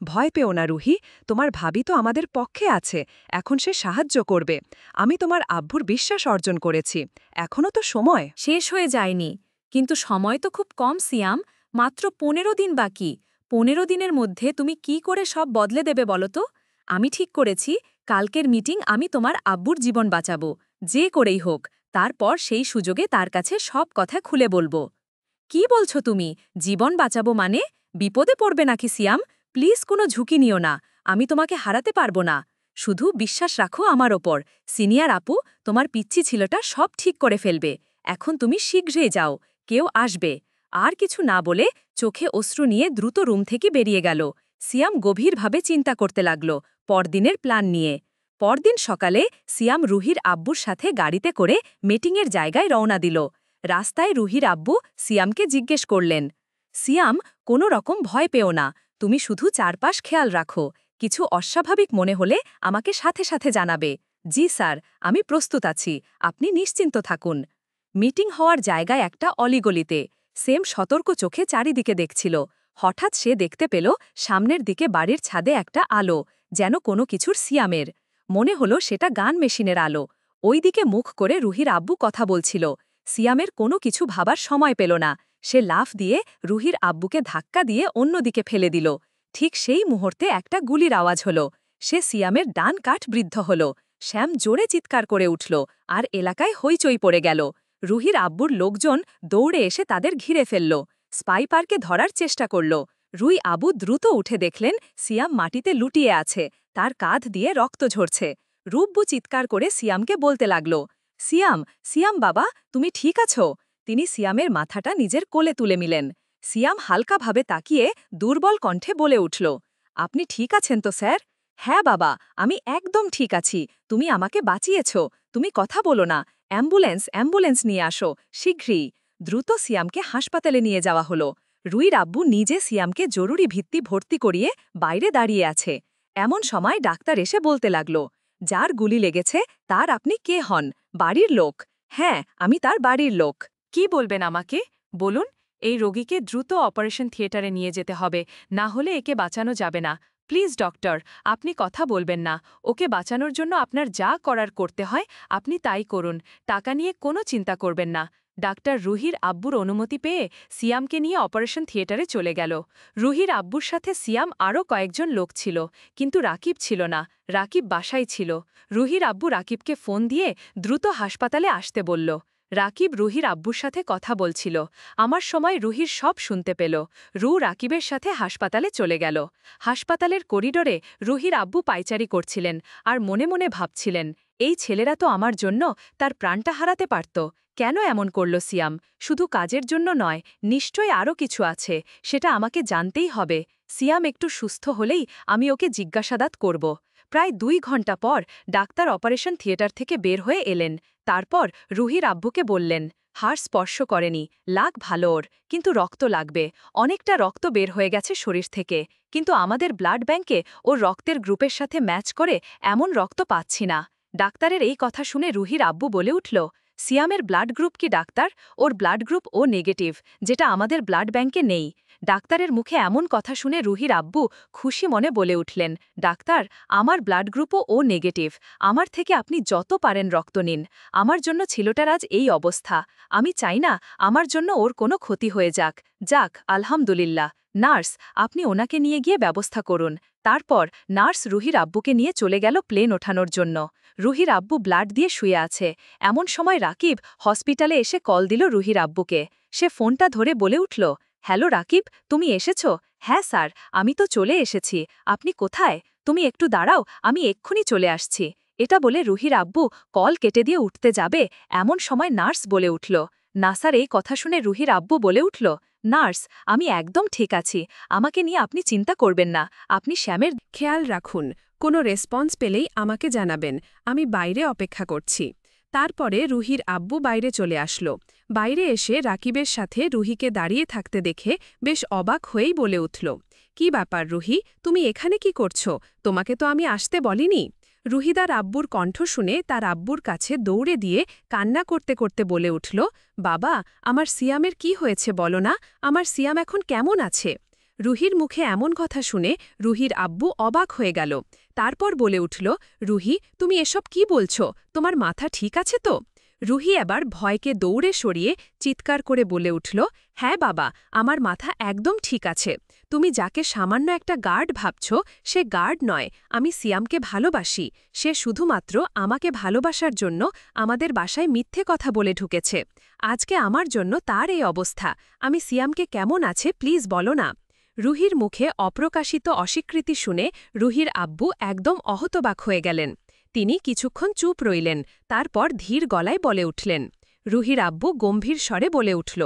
ভয় পেও না রুহি, তোমার ভাবি তো আমাদের পক্ষে আছে, এখন সে সাহায্য করবে। আমি তোমার আব্বুর বিশ্বাস অর্জন করেছি, এখনও তো সময় শেষ হয়ে যায়নি, কিন্তু সময় তো খুব কম সিয়াম, মাত্র 15 দিন বাকি। 15 দিনের মধ্যে তুমি কি করে সব বদলে দেবে বলো তো? আমি ঠিক করেছি, কালকের মিটিং আমি তোমার আব্বুর জীবন বাঁচাবো, যে করেই হোক। তারপর সেই সুযোগে তার কাছে সব কথা খুলে বলবো। কি বলছো তুমি? জীবন বাঁচাবো মানে? বিপদে পড়বে নাকি সিয়াম? প্লিজ কোনো ঝুঁকি নিও না, আমি তোমাকে হারাতে পারবো না। শুধু বিশ্বাস রাখো আমার ওপর। সিনিয়র আপু, তোমার পিচ্চি ছেলেটা সব ঠিক করে ফেলবে। এখন তুমি শীঘ্রই যাও, কেউ আসবে। আর কিছু না বলে চোখে অশ্রু নিয়ে দ্রুত রুম থেকে বেরিয়ে গেল। সিয়াম গভীরভাবে চিন্তা করতে লাগল পরদিনের প্ল্যান নিয়ে। পরদিন সকালে সিয়াম রুহির আব্বুর সাথে গাড়িতে করে মিটিংয়ের জায়গায় রওনা দিল। রাস্তায় রুহির আব্বু সিয়ামকে জিজ্ঞেস করলেন, সিয়াম, কোনো রকম ভয় পেও না, তুমি শুধু চারপাশ খেয়াল রাখো। কিছু অস্বাভাবিক মনে হলে আমাকে সাথে সাথে জানাবে। জি স্যার, আমি প্রস্তুত আছি, আপনি নিশ্চিন্ত থাকুন। মিটিং হওয়ার জায়গায় একটা অলিগলিতে সেম সতর্ক চোখে চারিদিকে দেখছিল। হঠাৎ সে দেখতে পেল সামনের দিকে বাড়ির ছাদে একটা আলো, যেন কোনো কিছুর সিয়ামের। মনে হলো সেটা গান মেশিনের আলো। ওই দিকে মুখ করে রুহির আব্বু কথা বলছিল। সিয়ামের কোনো কিছু ভাবার সময় পেল না। সে লাফ দিয়ে রুহির আব্বুকে ধাক্কা দিয়ে অন্যদিকে ফেলে দিল। ঠিক সেই মুহূর্তে একটা গুলির আওয়াজ হলো। সে সিয়ামের ডান কাঠ বৃদ্ধ হল। শ্যাম জোরে চিৎকার করে উঠল, আর এলাকায় হইচই পড়ে গেল। রুহির আব্বুর লোকজন দৌড়ে এসে তাদের ঘিরে ফেলল। স্পাইপারকে ধরার চেষ্টা করল। রুই আবু দ্রুত উঠে দেখলেন সিয়াম মাটিতে লুটিয়ে আছে, তার কাঁধ দিয়ে রক্ত ঝরছে। রুব্বু চিৎকার করে সিয়ামকে বলতে লাগল, সিয়াম, সিয়াম বাবা, তুমি ঠিক আছো? তিনি সিয়ামের মাথাটা নিজের কোলে তুলে নিলেন। সিয়াম হালকাভাবে তাকিয়ে দুর্বল কণ্ঠে বলে উঠল, আপনি ঠিক আছেন তো স্যার? হ্যাঁ বাবা, আমি একদম ঠিক আছি, তুমি আমাকে বাঁচিয়েছ। তুমি কথা বলো না, অ্যাম্বুলেন্স নিয়ে আসো, শীঘ্রই। দ্রুত সিয়ামকে হাসপাতালে নিয়ে যাওয়া হলো। রুইর আব্বু নিজে সিয়ামকে জরুরি ভিত্তি ভর্তি করিয়ে বাইরে দাঁড়িয়ে আছে। এমন সময় ডাক্তার এসে বলতে লাগল, যার গুলি লেগেছে তার আপনি কে হন? বাড়ির লোক? হ্যাঁ, আমি তার বাড়ির লোক। কি বলবেন আমাকে বলুন। এই রোগীকে দ্রুত অপারেশন থিয়েটারে নিয়ে যেতে হবে, না হলে একে বাঁচানো যাবে না। প্লিজ ডক্টর, আপনি কথা বলবেন না। ওকে বাঁচানোর জন্য আপনার যা করার করতে হয় আপনি তাই করুন। টাকা নিয়ে কোনো চিন্তা করবেন না। ডাক্তার রুহির আব্বুর অনুমতি পেয়ে সিয়ামকে নিয়ে অপারেশন থিয়েটারে চলে গেল। রুহির আব্বুর সাথে সিয়াম আরও কয়েকজন লোক ছিল, কিন্তু রাকিব ছিল না। রাকিব বাসায় ছিল। রুহির আব্বু রাকিবকে ফোন দিয়ে দ্রুত হাসপাতালে আসতে বলল। রাকিব রুহির আব্বুর সাথে কথা বলছিল। আমার সময় রুহির সব শুনতে পেল। রাকিবের সাথে হাসপাতালে চলে গেল। হাসপাতালের করিডোরে রুহির আব্বু পায়চারি করছিলেন আর মনে মনে ভাবছিলেন, এই ছেলেরা তো আমার জন্য তার প্রাণটা হারাতে পারত। কেন এমন করল সিয়াম? শুধু কাজের জন্য নয়, নিশ্চয়ই আরও কিছু আছে, সেটা আমাকে জানতেই হবে। সিয়াম একটু সুস্থ হলেই আমি ওকে জিজ্ঞাসাবাদ করব। প্রায় 2 ঘন্টা পর ডাক্তার অপারেশন থিয়েটার থেকে বের হয়ে এলেন। তারপর রুহির আব্বুকে বললেন, হাড় স্পর্শ করেনি, লাগ ভালো ওর, কিন্তু রক্ত লাগবে। অনেকটা রক্ত বের হয়ে গেছে শরীর থেকে, কিন্তু আমাদের ব্লাড ব্যাংকে ওর রক্তের গ্রুপের সাথে ম্যাচ করে এমন রক্ত পাচ্ছি না। ডাক্তারের এই কথা শুনে রুহির আব্বু বলে উঠল, সিয়ামের ব্লাড গ্রুপ কি ডাক্তার? ওর ব্লাড গ্রুপ ও নেগেটিভ, যেটা আমাদের ব্লাড ব্যাংকে নেই। ডাক্তারের মুখে এমন কথা শুনে রুহির আব্বু খুশি মনে বলে উঠলেন, ডাক্তার, আমার ব্লাড গ্রুপও ও নেগেটিভ। আমার থেকে আপনি যত পারেন রক্ত নিন। আমার জন্য ছেলেটার আজ এই অবস্থা। আমি চাই না আমার জন্য ওর কোনো ক্ষতি হয়ে যাক। যাক, আলহামদুলিল্লাহ। নার্স, আপনি ওনাকে নিয়ে গিয়ে ব্যবস্থা করুন। তারপর নার্স রুহির আব্বুকে নিয়ে চলে গেল প্লেন ওঠানোর জন্য। রুহির আব্বু ব্লাড দিয়ে শুয়ে আছে। এমন সময় রাকিব হসপিটালে এসে কল দিল রুহির আব্বুকে। সে ফোনটা ধরে বলে উঠল, হ্যালো রাকিব, তুমি এসেছ? হ্যাঁ স্যার, আমি তো চলে এসেছি। আপনি কোথায়? তুমি একটু দাঁড়াও, আমি এক্ষুনি চলে আসছি। এটা বলে রুহির আব্বু কল কেটে দিয়ে উঠতে যাবে, এমন সময় নার্স বলে উঠল। নাসার এই কথা শুনে রুহির আব্বু বলে উঠল, নার্স, আমি একদম ঠিক আছি। আমাকে নিয়ে আপনি চিন্তা করবেন না। আপনি শ্যামের খেয়াল রাখুন। কোনো রেসপন্স পেলেই আমাকে জানাবেন। আমি বাইরে অপেক্ষা করছি। তারপরে রুহির আব্বু বাইরে চলে আসলো। বাইরে এসে রাকিবের সাথে রুহিকে দাঁড়িয়ে থাকতে দেখে বেশ অবাক হয়েই বলে উঠল, কি ব্যাপার রুহি, তুমি এখানে কি করছো? তোমাকে তো আমি আসতে বলিনি। রুহিদার আব্বুর কণ্ঠ শুনে তার আব্বুর কাছে দৌড়ে দিয়ে কান্না করতে করতে বলে উঠল, বাবা, আমার সিয়ামের কি হয়েছে বলো না? আমার সিয়াম এখন কেমন আছে? রুহির মুখে এমন কথা শুনে রুহির আব্বু অবাক হয়ে গেল। তারপর বলে উঠল, রুহি, তুমি এসব কি বলছো? তোমার মাথা ঠিক আছে তো? রুহি এবার ভয়কে দৌড়ে সরিয়ে চিৎকার করে বলে উঠল, হ্যাঁ বাবা, আমার মাথা একদম ঠিক আছে। তুমি যাকে সামান্য একটা গার্ড ভাবছ, সে গার্ড নয়। আমি সিয়ামকে ভালোবাসি। সে শুধুমাত্র আমাকে ভালোবাসার জন্য আমাদের বাসায় মিথ্যে কথা বলে ঢুকেছে। আজকে আমার জন্য তার এই অবস্থা। আমি সিয়ামকে কেমন আছে প্লিজ বলো না। রুহির মুখে অপ্রকাশিত অস্বীকৃতি শুনে রুহির আব্বু একদম অহতবাক হয়ে গেলেন। তিনি কিছুক্ষণ চুপ রইলেন, তারপর ধীর গলায় বলে উঠলেন। রুহির আব্বু গম্ভীর স্বরে বলে উঠল,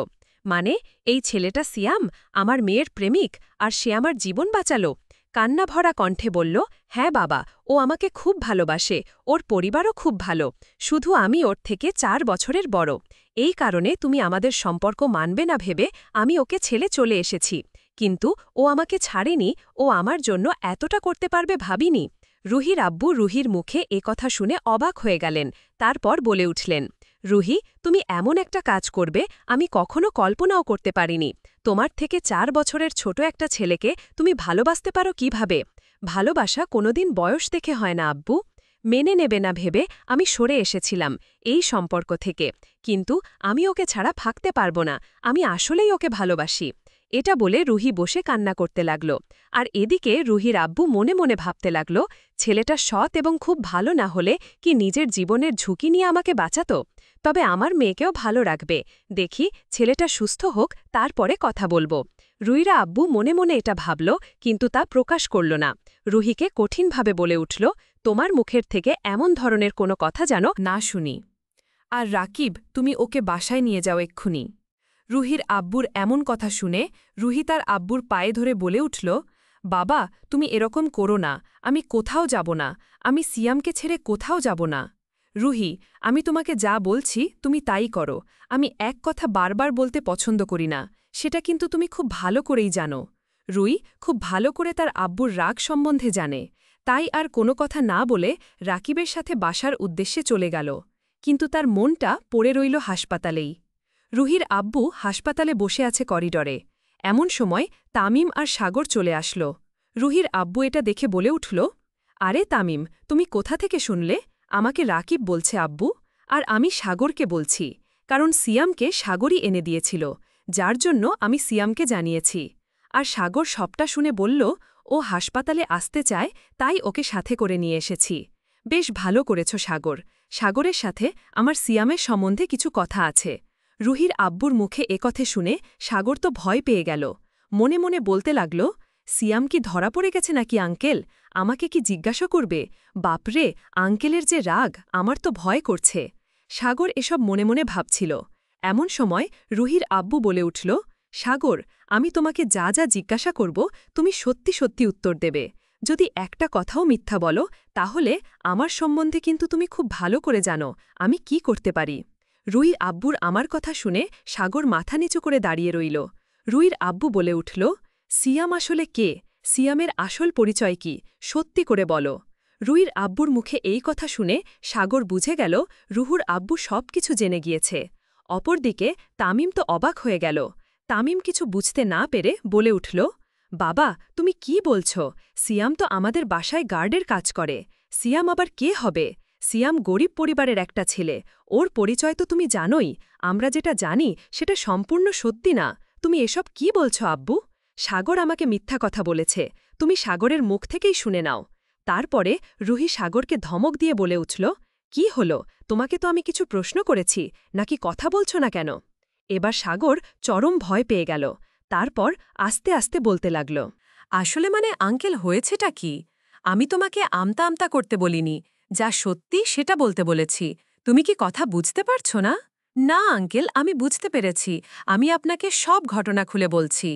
মানে এই ছেলেটা সিয়াম, আমার মেয়ের প্রেমিক, আর সে আমার জীবন বাঁচালো? কান্না ভরা কণ্ঠে বলল, হ্যাঁ বাবা, ও আমাকে খুব ভালোবাসে। ওর পরিবারও খুব ভালো। শুধু আমি ওর থেকে 4 বছরের বড়। এই কারণে তুমি আমাদের সম্পর্ক মানবে না ভেবে আমি ওকে ছেড়ে চলে এসেছি। কিন্তু ও আমাকে ছাড়েনি। ও আমার জন্য এতটা করতে পারবে ভাবিনি। রুহির আব্বু রুহির মুখে কথা শুনে অবাক হয়ে গেলেন। তারপর বলে উঠলেন, রুহি, তুমি এমন একটা কাজ করবে আমি কখনো কল্পনাও করতে পারিনি। তোমার থেকে 4 বছরের ছোট একটা ছেলেকে তুমি ভালোবাসতে পারো কিভাবে? ভালোবাসা কোনোদিন বয়স দেখে হয় না আব্বু। মেনে নেবে না ভেবে আমি সরে এসেছিলাম এই সম্পর্ক থেকে, কিন্তু আমি ওকে ছাড়া থাকতে পারবো না। আমি আসলেই ওকে ভালোবাসি। এটা বলে রুহি বসে কান্না করতে লাগল। আর এদিকে রুহির আব্বু মনে মনে ভাবতে লাগল, ছেলেটা সৎ এবং খুব ভালো না হলে কি নিজের জীবনের ঝুঁকি নিয়ে আমাকে বাঁচাত? তবে আমার মেয়েকেও ভালো রাখবে। দেখি ছেলেটা সুস্থ হোক, তারপরে কথা বলবো। রুহিরা আব্বু মনে মনে এটা ভাবল, কিন্তু তা প্রকাশ করল না। রুহিকে কঠিনভাবে বলে উঠল, তোমার মুখের থেকে এমন ধরনের কোনো কথা যেন না শুনি। আর রাকিব, তুমি ওকে বাসায় নিয়ে যাও এক্ষুনি। রুহির আব্বুর এমন কথা শুনে রুহি তার আব্বুর পায়ে ধরে বলে উঠল, বাবা, তুমি এরকম করো না। আমি কোথাও যাব না। আমি সিয়ামকে ছেড়ে কোথাও যাব না। রুহি, আমি তোমাকে যা বলছি তুমি তাই করো। আমি এক কথা বারবার বলতে পছন্দ করি না, সেটা কিন্তু তুমি খুব ভালো করেই জানো। রুই খুব ভালো করে তার আব্বুর রাগ সম্বন্ধে জানে, তাই আর কোনো কথা না বলে রাকিবের সাথে বাসার উদ্দেশ্যে চলে গেল। কিন্তু তার মনটা পড়ে রইল হাসপাতালেই। রুহির আব্বু হাসপাতালে বসে আছে করিডরে। এমন সময় তামিম আর সাগর চলে আসল। রুহির আব্বু এটা দেখে বলে উঠল, আরে তামিম, তুমি কোথা থেকে শুনলে? আমাকে রাকিব বলছে আব্বু, আর আমি সাগরকে বলছি, কারণ সিয়ামকে সাগরই এনে দিয়েছিল, যার জন্য আমি সিয়ামকে জানিয়েছি। আর সাগর সবটা শুনে বলল, ও হাসপাতালে আসতে চায়, তাই ওকে সাথে করে নিয়ে এসেছি। বেশ ভালো করেছ সাগর। সাগরের সাথে আমার সিয়ামের সম্বন্ধে কিছু কথা আছে। রুহির আব্বুর মুখে একথে শুনে সাগর তো ভয় পেয়ে গেল। মনে মনে বলতে লাগল, সিয়াম কি ধরা পড়ে গেছে নাকি আঙ্কেল? আমাকে কি জিজ্ঞাসা করবে? বাপরে, আঙ্কেলের যে রাগ, আমার তো ভয় করছে। সাগর এসব মনে মনে ভাবছিল। এমন সময় রুহির আব্বু বলে উঠল, সাগর, আমি তোমাকে যা যা জিজ্ঞাসা করব তুমি সত্যি সত্যি উত্তর দেবে। যদি একটা কথাও মিথ্যা বলো, তাহলে আমার সম্বন্ধে কিন্তু তুমি খুব ভালো করে জানো আমি কি করতে পারি। রুহির আব্বুর আমার কথা শুনে সাগর মাথা নিচু করে দাঁড়িয়ে রইল। রুহির আব্বু বলে উঠল, সিয়াম আসলে কে? সিয়ামের আসল পরিচয় কি? সত্যি করে বলো। রুহির আব্বুর মুখে এই কথা শুনে সাগর বুঝে গেল রুহুর আব্বু সব কিছু জেনে গিয়েছে। অপরদিকে তামিম তো অবাক হয়ে গেল। তামিম কিছু বুঝতে না পেরে বলে উঠল, বাবা, তুমি কি বলছ? সিয়াম তো আমাদের বাসায় গার্ডের কাজ করে। সিয়াম আবার কে হবে? সিয়াম গরিব পরিবারের একটা ছেলে। ওর পরিচয় তো তুমি জানোই। আমরা যেটা জানি সেটা সম্পূর্ণ সত্যি না। তুমি এসব কি বলছ আব্বু? সাগর আমাকে মিথ্যা কথা বলেছে। তুমি সাগরের মুখ থেকেই শুনে নাও। তারপরে রুহি সাগরকে ধমক দিয়ে বলে উঠল, কি হলো? তোমাকে তো আমি কিছু প্রশ্ন করেছি, নাকি কথা বলছ না কেন? এবার সাগর চরম ভয় পেয়ে গেল। তারপর আস্তে আস্তে বলতে লাগল, আসলে মানে আঙ্কেল, হয়েছেটা কি? আমি তোমাকে আমতা আমতা করতে বলিনি, যা সত্যি সেটা বলতে বলেছি। তুমি কি কথা বুঝতে পারছো না? না আঙ্কেল, আমি বুঝতে পেরেছি। আমি আপনাকে সব ঘটনা খুলে বলছি।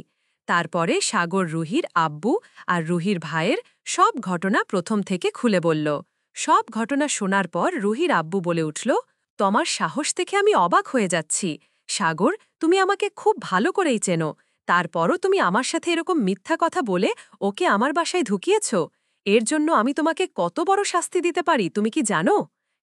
তারপরে সাগর রুহির আব্বু আর রুহির ভাইয়ের সব ঘটনা প্রথম থেকে খুলে বলল। সব ঘটনা শোনার পর রুহির আব্বু বলে উঠল, তোমার সাহস দেখে আমি অবাক হয়ে যাচ্ছি। সাগর, তুমি আমাকে খুব ভালো করেই চেনো। তারপরও তুমি আমার সাথে এরকম মিথ্যা কথা বলে ওকে আমার বাসায় ঢুকিয়েছ। এর জন্য আমি তোমাকে কত বড় শাস্তি দিতে পারি তুমি কি জানো?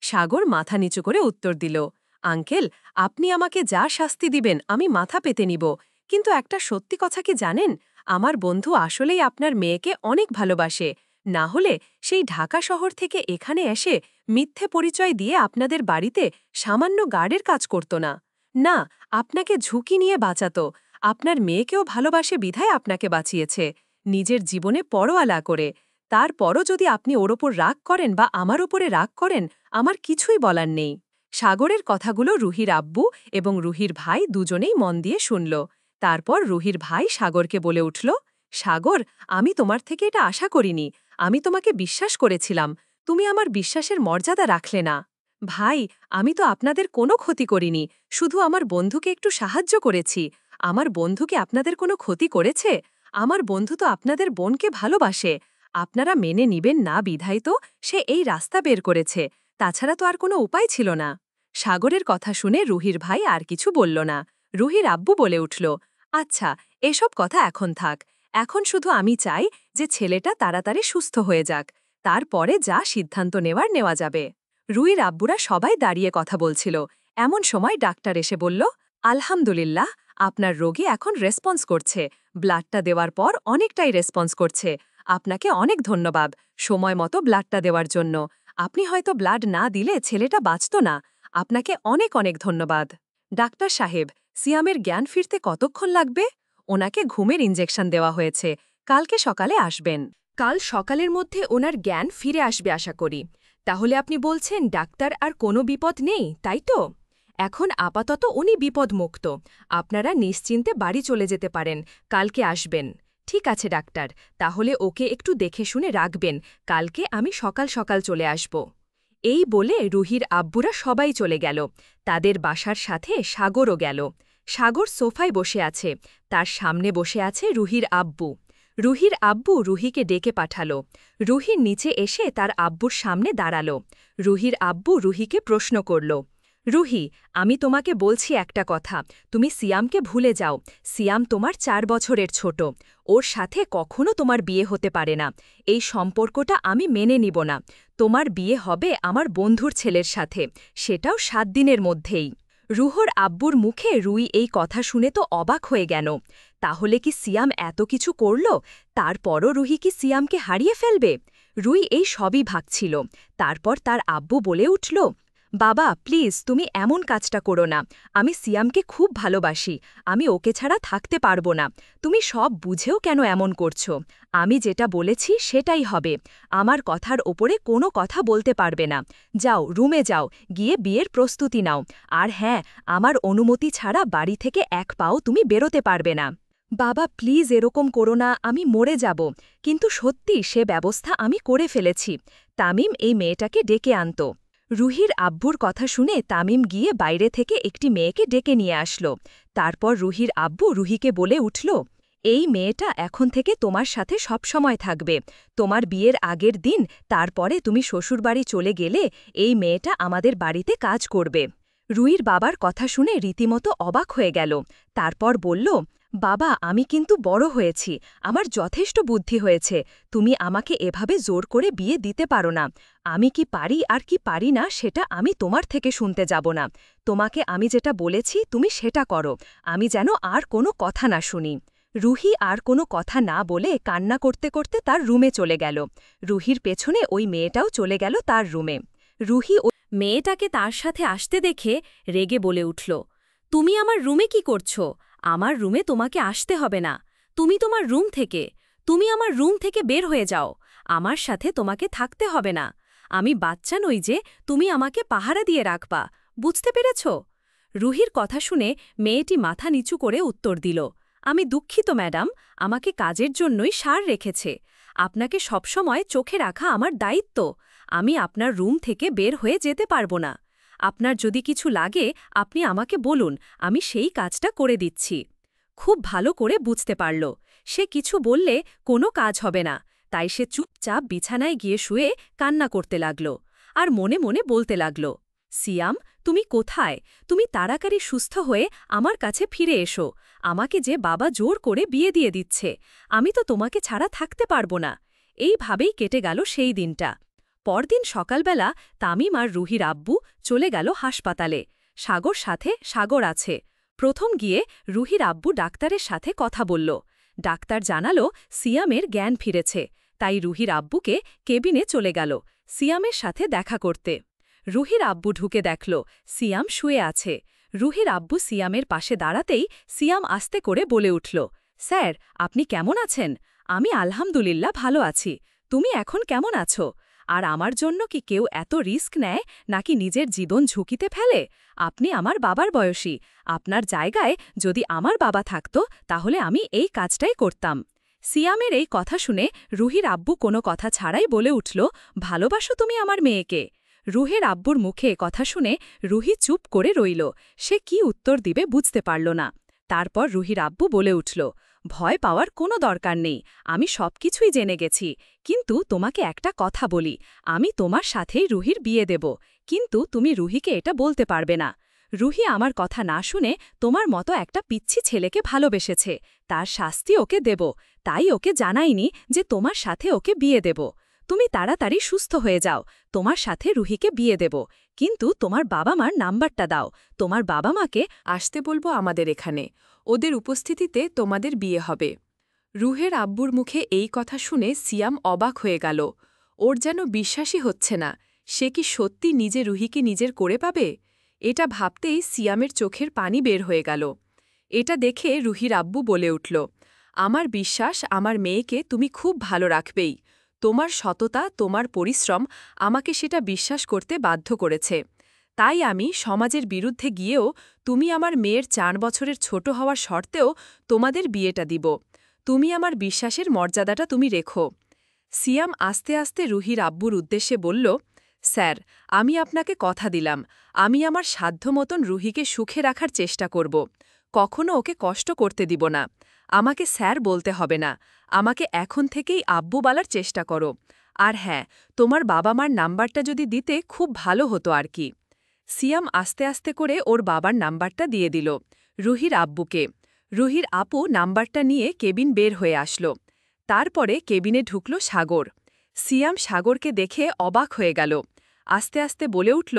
সাগর মাথা নিচু করে উত্তর দিল, আঙ্কেল, আপনি আমাকে যা শাস্তি দিবেন আমি মাথা পেতে নিব। কিন্তু একটা সত্যি কথা কি জানেন? আমার বন্ধু আসলেই আপনার মেয়েকে অনেক ভালোবাসে। না হলে সেই ঢাকা শহর থেকে এখানে এসে মিথ্যে পরিচয় দিয়ে আপনাদের বাড়িতে সামান্য গার্ডের কাজ করত না। না, আপনাকে ঝুঁকি নিয়ে বাঁচাত। আপনার মেয়েকেও ভালোবাসে বিধায় আপনাকে বাঁচিয়েছে, নিজের জীবনে পরোয়ালা করে। তারপরও যদি আপনি ওর ওপর রাগ করেন বা আমার ওপরে রাগ করেন, আমার কিছুই বলার নেই। সাগরের কথাগুলো রুহির আব্বু এবং রুহির ভাই দুজনেই মন দিয়ে শুনল। তারপর রুহির ভাই সাগরকে বলে উঠল, সাগর, আমি তোমার থেকে এটা আশা করিনি। আমি তোমাকে বিশ্বাস করেছিলাম, তুমি আমার বিশ্বাসের মর্যাদা রাখলে না। ভাই, আমি তো আপনাদের কোনো ক্ষতি করিনি, শুধু আমার বন্ধুকে একটু সাহায্য করেছি। আমার বন্ধুকে আপনাদের কোনো ক্ষতি করেছে? আমার বন্ধু তো আপনাদের বোনকে ভালোবাসে। আপনারা মেনে নিবেন না বিধায় তো সে এই রাস্তা বের করেছে। তাছাড়া তো আর কোনো উপায় ছিল না। সাগরের কথা শুনে রুহির ভাই আর কিছু বলল না। রুহির আব্বু বলে উঠল, আচ্ছা, এসব কথা এখন থাক। এখন শুধু আমি চাই যে ছেলেটা তাড়াতাড়ি সুস্থ হয়ে যাক। তারপরে যা সিদ্ধান্ত নেওয়া যাবে। রুহির আব্বুরা সবাই দাঁড়িয়ে কথা বলছিল। এমন সময় ডাক্তার এসে বলল, আলহামদুলিল্লাহ, আপনার রোগী এখন রেসপন্স করছে। ব্লাডটা দেওয়ার পর অনেকটাই রেসপন্স করছে। আপনাকে অনেক ধন্যবাদ সময় মতো ব্লাডটা দেওয়ার জন্য। আপনি হয়তো ব্লাড না দিলে ছেলেটা বাঁচত না। আপনাকে অনেক অনেক ধন্যবাদ। ডাক্তার সাহেব, সিয়ামের জ্ঞান ফিরতে কতক্ষণ লাগবে? ওনাকে ঘুমের ইঞ্জেকশন দেওয়া হয়েছে, কালকে সকালে আসবেন। কাল সকালের মধ্যে ওনার জ্ঞান ফিরে আসবে আশা করি। তাহলে আপনি বলছেন ডাক্তার আর কোনো বিপদ নেই, তাই তো? এখন আপাতত উনি বিপদমুক্ত। আপনারা নিশ্চিন্তে বাড়ি চলে যেতে পারেন, কালকে আসবেন। ঠিক আছে ডাক্তার, তাহলে ওকে একটু দেখে শুনে রাখবেন। কালকে আমি সকাল সকাল চলে আসব। এই বলে রুহির আব্বুরা সবাই চলে গেল। তাদের বাসার সাথে সাগরও গেল। সাগর সোফায় বসে আছে, তার সামনে বসে আছে রুহির আব্বু। রুহির আব্বু রুহিকে ডেকে পাঠাল। রুহির নিচে এসে তার আব্বুর সামনে দাঁড়াল। রুহির আব্বু রুহিকে প্রশ্ন করল, রুহি, আমি তোমাকে বলছি একটা কথা, তুমি সিয়ামকে ভুলে যাও। সিয়াম তোমার 4 বছরের ছোট। ওর সাথে কখনো তোমার বিয়ে হতে পারে না। এই সম্পর্কটা আমি মেনে নিব না। তোমার বিয়ে হবে আমার বন্ধুর ছেলের সাথে, সেটাও 7 দিনের মধ্যেই। রুহর আব্বুর মুখে রুই এই কথা শুনে তো অবাক হয়ে গেল। তাহলে কি সিয়াম এত কিছু করল? তারপরও রুহি কি সিয়ামকে হারিয়ে ফেলবে? রুই এই সবই ভাবছিল। তারপর তার আব্বু বলে উঠল, বাবা প্লিজ তুমি এমন কাজটা করো না। আমি সিয়ামকে খুব ভালোবাসি, আমি ওকে ছাড়া থাকতে পারবো না। তুমি সব বুঝেও কেন এমন করছো? আমি যেটা বলেছি সেটাই হবে। আমার কথার ওপরে কোনো কথা বলতে পারবে না। যাও রুমে যাও, গিয়ে বিয়ের প্রস্তুতি নাও। আর হ্যাঁ, আমার অনুমতি ছাড়া বাড়ি থেকে এক পাও তুমি বেরোতে পারবে না। বাবা প্লিজ এরকম করো না, আমি মরে যাব। কিন্তু সত্যি সে ব্যবস্থা আমি করে ফেলেছি। তামিম এই মেয়েটাকে ডেকে আনত। রুহির আব্বুর কথা শুনে তামিম গিয়ে বাইরে থেকে একটি মেয়েকে ডেকে নিয়ে আসলো। তারপর রুহির আব্বু রুহিকে বলে উঠল, এই মেয়েটা এখন থেকে তোমার সাথে সবসময় থাকবে। তোমার বিয়ের আগের দিন, তারপরে তুমি শ্বশুরবাড়ি চলে গেলে এই মেয়েটা আমাদের বাড়িতে কাজ করবে। রুহির বাবার কথা শুনে রীতিমতো অবাক হয়ে গেল। তারপর বলল, বাবা আমি কিন্তু বড় হয়েছি, আমার যথেষ্ট বুদ্ধি হয়েছে। তুমি আমাকে এভাবে জোর করে বিয়ে দিতে পারো না। আমি কি পারি আর কি পারি না সেটা আমি তোমার থেকে শুনতে যাব না। তোমাকে আমি যেটা বলেছি তুমি সেটা করো, আমি যেন আর কোনো কথা না শুনি। রুহি আর কোনো কথা না বলে কান্না করতে করতে তার রুমে চলে গেল। রুহির পেছনে ওই মেয়েটাও চলে গেল তার রুমে। রুহি ওই মেয়েটাকে তার সাথে আসতে দেখে রেগে বলে উঠল, তুমি আমার রুমে কি করছো? আমার রুমে তোমাকে আসতে হবে না। তুমি তোমার আমার রুম থেকে বের হয়ে যাও। আমার সাথে তোমাকে থাকতে হবে না। আমি বাচ্চা নই যে তুমি আমাকে পাহারা দিয়ে রাখবা, বুঝতে পেরেছ? রুহির কথা শুনে মেয়েটি মাথা নিচু করে উত্তর দিল, আমি দুঃখিত ম্যাডাম, আমাকে কাজের জন্যই সার রেখেছে। আপনাকে সবসময় চোখে রাখা আমার দায়িত্ব। আমি আপনার রুম থেকে বের হয়ে যেতে পারবো না। আপনার যদি কিছু লাগে আপনি আমাকে বলুন, আমি সেই কাজটা করে দিচ্ছি। খুব ভালো করে বুঝতে পারল সে কিছু বললে কোনো কাজ হবে না, তাই সে চুপচাপ বিছানায় গিয়ে শুয়ে কান্না করতে লাগল। আর মনে মনে বলতে লাগল, সিয়াম তুমি কোথায়? তুমি তাড়াতাড়ি সুস্থ হয়ে আমার কাছে ফিরে এসো। আমাকে যে বাবা জোর করে বিয়ে দিয়ে দিচ্ছে, আমি তো তোমাকে ছাড়া থাকতে পারবো না। এইভাবেই কেটে গেল সেই দিনটা। পরদিন সকালবেলা তামিম আর রুহির আব্বু চলে গেল হাসপাতালে। সাগর আছে। প্রথম গিয়ে রুহির আব্বু ডাক্তারের সাথে কথা বলল। ডাক্তার জানালো সিয়ামের জ্ঞান ফিরেছে, তাই রুহির আব্বুকে কেবিনে চলে গেল সিয়ামের সাথে দেখা করতে। রুহির আব্বু ঢুকে দেখল সিয়াম শুয়ে আছে। রুহির আব্বু সিয়ামের পাশে দাঁড়াতেই সিয়াম আস্তে করে বলে উঠল, স্যার আপনি কেমন আছেন? আমি আলহামদুলিল্লাহ ভালো আছি। তুমি এখন কেমন আছো? আর আমার জন্য কি কেউ এত রিস্ক নেয়, নাকি নিজের জীবন ঝুঁকিতে ফেলে? আপনি আমার বাবার বয়সী। আপনার জায়গায় যদি আমার বাবা থাকত তাহলে আমি এই কাজটাই করতাম। সিয়ামের এই কথা শুনে রুহির আব্বু কোনো কথা ছাড়াই বলে উঠল, ভালোবাসো তুমি আমার মেয়েকে? রুহের আব্বুর মুখে কথা শুনে রুহি চুপ করে রইল। সে কি উত্তর দিবে বুঝতে পারল না। তারপর রুহির আব্বু বলে উঠল, ভয় পাওয়ার কোনো দরকার নেই, আমি সবকিছুই জেনে গেছি। কিন্তু তোমাকে একটা কথা বলি, আমি তোমার সাথেই রুহির বিয়ে দেব, কিন্তু তুমি রুহিকে এটা বলতে পারবে না। রুহি আমার কথা না শুনে তোমার মতো একটা পিচ্ছি ছেলেকে ভালোবেসেছে, তার শাস্তি ওকে দেব, তাই ওকে জানাইনি যে তোমার সাথে ওকে বিয়ে দেব। তুমি তাড়াতাড়ি সুস্থ হয়ে যাও, তোমার সাথে রুহিকে বিয়ে দেব, কিন্তু তোমার বাবা মার নাম্বারটা দাও। তোমার বাবা মাকে আসতে বলবো আমাদের এখানে, ওদের উপস্থিতিতে তোমাদের বিয়ে হবে। রুহের আব্বুর মুখে এই কথা শুনে সিয়াম অবাক হয়ে গেল। ওর যেন বিশ্বাসই হচ্ছে না, সে কি সত্যি নিজে রুহিকে নিজের করে পাবে? এটা ভাবতেই সিয়ামের চোখের পানি বের হয়ে গেল। এটা দেখে রুহির আব্বু বলে উঠল, আমার বিশ্বাস আমার মেয়েকে তুমি খুব ভালো রাখবেই। তোমার সততা, তোমার পরিশ্রম আমাকে সেটা বিশ্বাস করতে বাধ্য করেছে। তাই আমি সমাজের বিরুদ্ধে গিয়েও তুমি আমার মেয়ের 4 বছরের ছোট হওয়ার শর্তেও তোমাদের বিয়েটা দিব। তুমি আমার বিশ্বাসের মর্যাদাটা তুমি রেখো। সিয়াম আস্তে আস্তে রুহির আব্বুর উদ্দেশ্যে বলল, স্যার আমি আপনাকে কথা দিলাম, আমি আমার সাধ্য মতন রুহিকে সুখে রাখার চেষ্টা করব। কখনো ওকে কষ্ট করতে দিব না। আমাকে স্যার বলতে হবে না, আমাকে এখন থেকেই আব্বু বলার চেষ্টা করো। আর হ্যাঁ, তোমার বাবা মার নাম্বারটা যদি দিতে খুব ভালো হতো আর কি। সিয়াম আস্তে আস্তে করে ওর বাবার নাম্বারটা দিয়ে দিল রুহির আব্বুকে। রুহির আপু নাম্বারটা নিয়ে কেবিন বের হয়ে আসলো। তারপরে কেবিনে ঢুকল সাগর। সিয়াম সাগরকে দেখে অবাক হয়ে গেল। আস্তে আস্তে বলে উঠল,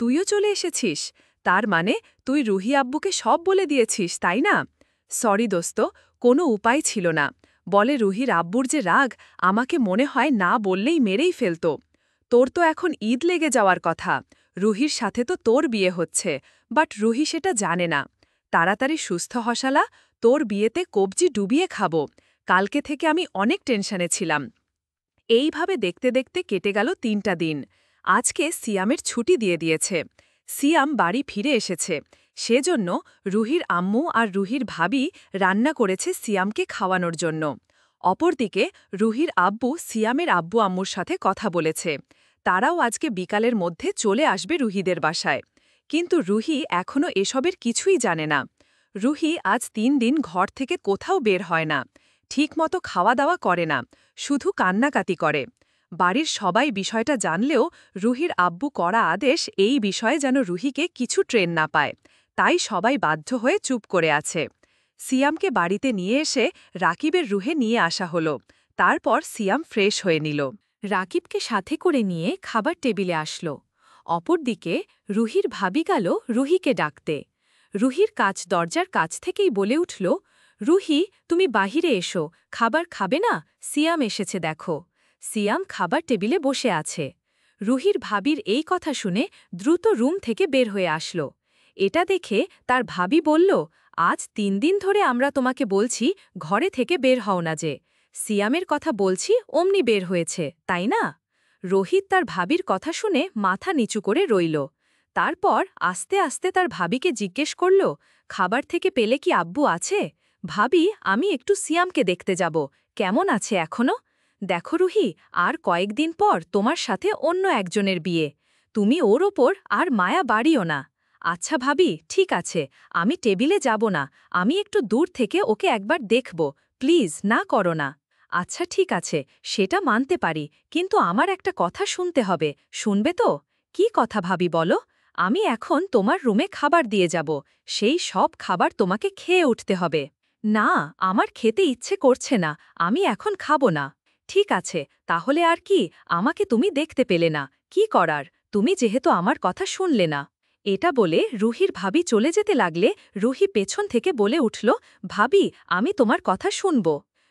তুইও চলে এসেছিস? তার মানে তুই রুহি আব্বুকে সব বলে দিয়েছিস তাই না? সরি দোস্ত, কোনো উপায় ছিল না। বলে রুহির আব্বুর যে রাগ, আমাকে মনে হয় না বললেই মেরেই ফেলত। তোর তো এখন ঈদ লেগে যাওয়ার কথা, রুহির সাথে তো তোর বিয়ে হচ্ছে, বাট রুহি সেটা জানে না। তাড়াতাড়ি সুস্থ হসালা, তোর বিয়েতে কবজি ডুবিয়ে খাবো। কালকে থেকে আমি অনেক টেনশনে ছিলাম। এইভাবে দেখতে দেখতে কেটে গেল 3টা দিন। আজকে সিয়ামের ছুটি দিয়ে দিয়েছে। সিয়াম বাড়ি ফিরে এসেছে, সেজন্য রুহির আম্মু আর রুহির ভাবি রান্না করেছে সিয়ামকে খাওয়ানোর জন্য। অপরদিকে রুহির আব্বু সিয়ামের আব্বু আম্মুর সাথে কথা বলেছে, তারাও আজকে বিকালের মধ্যে চলে আসবে রুহিদের বাসায়। কিন্তু রুহি এখনও এসবের কিছুই জানে না। রুহি আজ 3 দিন ঘর থেকে কোথাও বের হয় না, ঠিকমতো খাওয়া দাওয়া করে না, শুধু কান্নাকাটি করে। বাড়ির সবাই বিষয়টা জানলেও রুহির আব্বু করা আদেশ এই বিষয়ে যেন রুহিকে কিছু ট্রেন না পায়, তাই সবাই বাধ্য হয়ে চুপ করে আছে। সিয়ামকে বাড়িতে নিয়ে এসে রাকিবের রুহে নিয়ে আসা হলো। তারপর সিয়াম ফ্রেশ হয়ে নিল। রাকিবকে সাথে করে নিয়ে খাবার টেবিলে আসলো। অপরদিকে রুহির ভাবি গেল রুহিকে ডাকতে। রুহির কাছ দরজার কাছ থেকেই বলে উঠল, রুহি, তুমি বাহিরে এসো, খাবার খাবে না? সিয়াম এসেছে দেখো। সিয়াম খাবার টেবিলে বসে আছে। রুহির ভাবির এই কথা শুনে দ্রুত রুম থেকে বের হয়ে আসল। এটা দেখে তার ভাবি বলল, আজ 3 দিন ধরে আমরা তোমাকে বলছি ঘরে থেকে বের হও না যে। সিয়ামের কথা বলছি অমনি বের হয়েছে, তাই না? রোহিত তার ভাবির কথা শুনে মাথা নিচু করে রইল। তারপর আস্তে আস্তে তার ভাবিকে জিজ্ঞেস করল, খাবার থেকে পেলে কি আব্বু আছে? ভাবি, আমি একটু সিয়ামকে দেখতে যাব, কেমন আছে এখনো? দেখো রুহি, আর কয়েকদিন পর তোমার সাথে অন্য একজনের বিয়ে, তুমি ওর ওপর আর মায়া বাড়িও না। আচ্ছা ভাবি, ঠিক আছে, আমি টেবিলে যাব না, আমি একটু দূর থেকে ওকে একবার দেখব, প্লিজ না করো না। আচ্ছা ঠিক আছে, সেটা মানতে পারি, কিন্তু আমার একটা কথা শুনতে হবে, শুনবে তো? কি কথা ভাবি বলো? আমি এখন তোমার রুমে খাবার দিয়ে যাব, সেই সব খাবার তোমাকে খেয়ে উঠতে হবে। না, আমার খেতে ইচ্ছে করছে না, আমি এখন খাবো না। ঠিক আছে, তাহলে আর কি, আমাকে তুমি দেখতে পেলে না, কি করার, তুমি যেহেতু আমার কথা শুনলে না। এটা বলে রুহির ভাবি চলে যেতে লাগলে রুহি পেছন থেকে বলে উঠল, ভাবি, আমি তোমার কথা শুনব।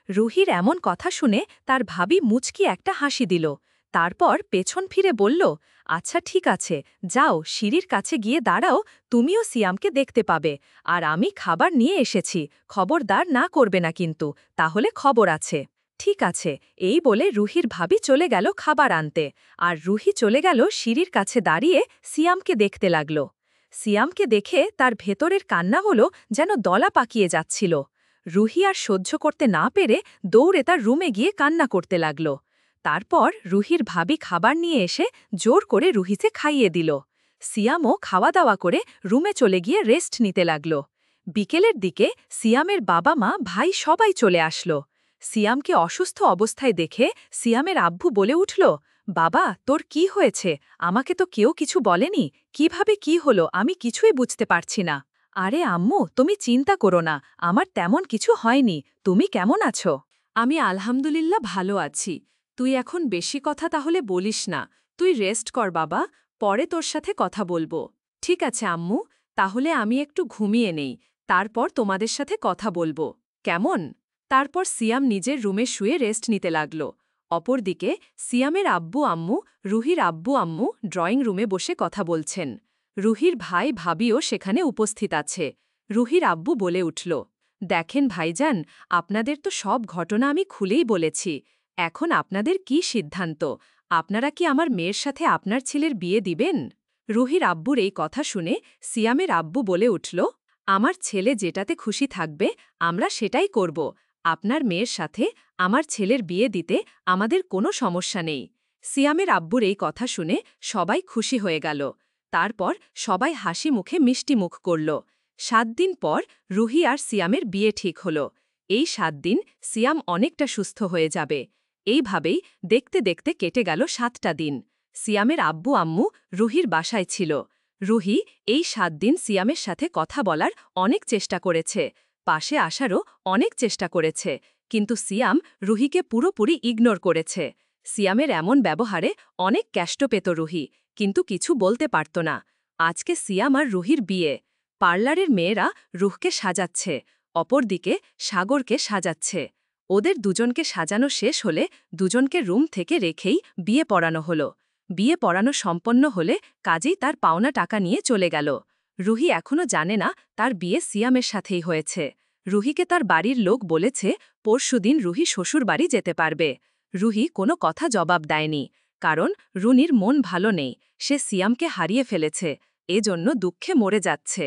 রুহির এমন কথা শুনে তার ভাবি মুচকি একটা হাসি দিল। তারপর পেছন ফিরে বলল, আচ্ছা ঠিক আছে, যাও সিঁড়ির কাছে গিয়ে দাঁড়াও, তুমিও সিয়ামকে দেখতে পাবে, আর আমি খাবার নিয়ে এসেছি, খবরদার না করবে না কিন্তু, তাহলে খবর আছে। ঠিক আছে, এই বলে রুহির ভাবি চলে গেল খাবার আনতে, আর রুহি চলে গেল সিঁড়ির কাছে দাঁড়িয়ে সিয়ামকে দেখতে লাগল। সিয়ামকে দেখে তার ভেতরের কান্না হলো যেন দলা পাকিয়ে যাচ্ছিল। রুহি আর সহ্য করতে না পেরে দৌড়ে তার রুমে গিয়ে কান্না করতে লাগল। তারপর রুহির ভাবি খাবার নিয়ে এসে জোর করে রুহিকে খাইয়ে দিল। সিয়ামও খাওয়া দাওয়া করে রুমে চলে গিয়ে রেস্ট নিতে লাগল। বিকেলের দিকে সিয়ামের বাবা মা ভাই সবাই চলে আসলো। সিয়ামকে অসুস্থ অবস্থায় দেখে সিয়ামের আব্বু বলে উঠল, বাবা, তোর কি হয়েছে? আমাকে তো কেউ কিছু বলেনি, কিভাবে কি হলো আমি কিছুই বুঝতে পারছি না। আরে আম্মু, তুমি চিন্তা করো না, আমার তেমন কিছু হয়নি, তুমি কেমন আছো? আমি আলহামদুলিল্লাহ ভালো আছি। তুই এখন বেশি কথা তাহলে বলিস না, তুই রেস্ট কর বাবা, পরে তোর সাথে কথা বলবো। ঠিক আছে আম্মু, তাহলে আমি একটু ঘুমিয়ে নেই, তারপর তোমাদের সাথে কথা বলবো, কেমন? তারপর সিয়াম নিজের রুমে শুয়ে রেস্ট নিতে লাগল। অপরদিকে সিয়ামের আব্বু আম্মু, রুহির আব্বু আম্মু ড্রয়িং রুমে বসে কথা বলছেন। রুহির ভাই ভাবিও সেখানে উপস্থিত আছে। রুহির আব্বু বলে উঠল, দেখেন ভাইজান, আপনাদের তো সব ঘটনা আমি খুলেই বলেছি, এখন আপনাদের কি সিদ্ধান্ত? আপনারা কি আমার মেয়ের সাথে আপনার ছেলের বিয়ে দিবেন? রুহির আব্বুর এই কথা শুনে সিয়ামের আব্বু বলে উঠল, আমার ছেলে যেটাতে খুশি থাকবে আমরা সেটাই করব, আপনার মেয়ের সাথে আমার ছেলের বিয়ে দিতে আমাদের কোনো সমস্যা নেই। সিয়ামের আব্বুর এই কথা শুনে সবাই খুশি হয়ে গেল। তারপর সবাই হাসি মুখে মিষ্টি মুখ করল। 7 দিন পর রুহি আর সিয়ামের বিয়ে ঠিক হল। এই 7 দিন সিয়াম অনেকটা সুস্থ হয়ে যাবে। এইভাবেই দেখতে দেখতে কেটে গেল 7টা দিন। সিয়ামের আব্বু আম্মু রুহির বাসায় ছিল। রুহি এই 7 দিন সিয়ামের সাথে কথা বলার অনেক চেষ্টা করেছে, পাশে আসারও অনেক চেষ্টা করেছে, কিন্তু সিয়াম রুহিকে পুরোপুরি ইগনোর করেছে। সিয়ামের এমন ব্যবহারে অনেক কষ্ট পেত রুহি, কিন্তু কিছু বলতে পারত না। আজকে সিয়াম আর রুহির বিয়ে। পার্লারের মেয়েরা রুহকে সাজাচ্ছে, অপরদিকে সাগরকে সাজাচ্ছে। ওদের দুজনকে সাজানো শেষ হলে দুজনকে রুম থেকে রেখেই বিয়ে পড়ানো হলো। বিয়ে পড়ানো সম্পন্ন হলে কাজেই তার পাওনা টাকা নিয়ে চলে গেল। রুহি এখনও জানে না তার বিয়ে সিয়ামের সাথেই হয়েছে। রুহিকে তার বাড়ির লোক বলেছে পরশুদিন রুহি শ্বশুর বাড়ি যেতে পারবে। রুহি কোনো কথা জবাব দেয়নি, কারণ রুনির মন ভালো নেই। সে সিয়ামকে হারিয়ে ফেলেছে, এজন্য দুঃখে মরে যাচ্ছে।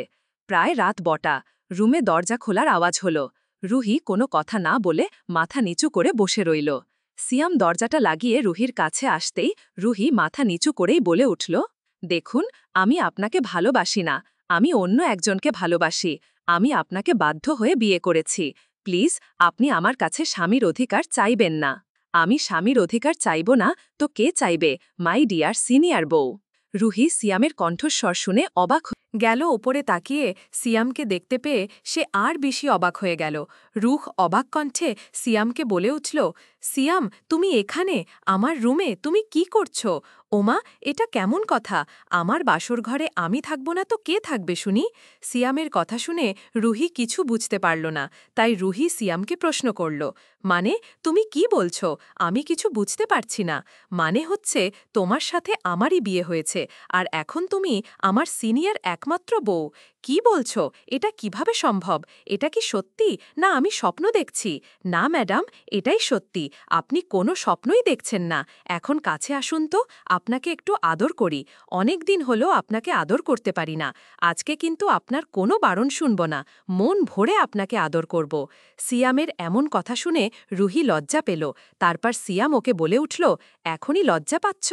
প্রায় রাত বটা, রুমে দরজা খোলার আওয়াজ হল। রুহি কোনো কথা না বলে মাথা নিচু করে বসে রইল। সিয়াম দরজাটা লাগিয়ে রুহির কাছে আসতেই রুহি মাথা নিচু করেই বলে উঠল, দেখুন, আমি আপনাকে ভালোবাসি না, আমি অন্য একজনকে ভালোবাসি। আমি আপনাকে বাধ্য হয়ে বিয়ে করেছি। প্লিজ, আপনি আমার কাছে স্বামীর অধিকার চাইবেন না। আমি স্বামীর অধিকার চাইব না তো কে চাইবে, মাই ডিয়ার সিনিয়র বউ? রুহি সিয়ামের কণ্ঠস্বর শুনে অবাক গেল। ওপরে তাকিয়ে সিয়ামকে দেখতে পেয়ে সে আর বেশি অবাক হয়ে গেল। রুহ অবাক কণ্ঠে সিয়ামকে বলে উঠল, সিয়াম, তুমি এখানে আমার রুমে তুমি কি করছো? ওমা, এটা কেমন কথা? আমার বাসর ঘরে আমি থাকব না তো কে থাকবে শুনি? সিয়ামের কথা শুনে রুহি কিছু বুঝতে পারল না, তাই রুহি সিয়ামকে প্রশ্ন করল, মানে তুমি কি বলছো? আমি কিছু বুঝতে পারছি না। মানে হচ্ছে তোমার সাথে আমারই বিয়ে হয়েছে, আর এখন তুমি আমার সিনিয়র একমাত্র বউ। কি বলছো? এটা কিভাবে সম্ভব? এটা কি সত্যি, না আমি স্বপ্ন দেখছি? না ম্যাডাম, এটাই সত্যি। আপনি কোনো স্বপ্নই দেখছেন না। এখন কাছে আসুন তো, আপনাকে একটু আদর করি। অনেক দিন হলো আপনাকে আদর করতে পারি না। আজকে কিন্তু আপনার কোনো বারণ শুনব না, মন ভরে আপনাকে আদর করব। সিয়ামের এমন কথা শুনে রুহি লজ্জা পেল। তারপর সিয়াম ওকে বলে উঠল, এখনই লজ্জা পাচ্ছ?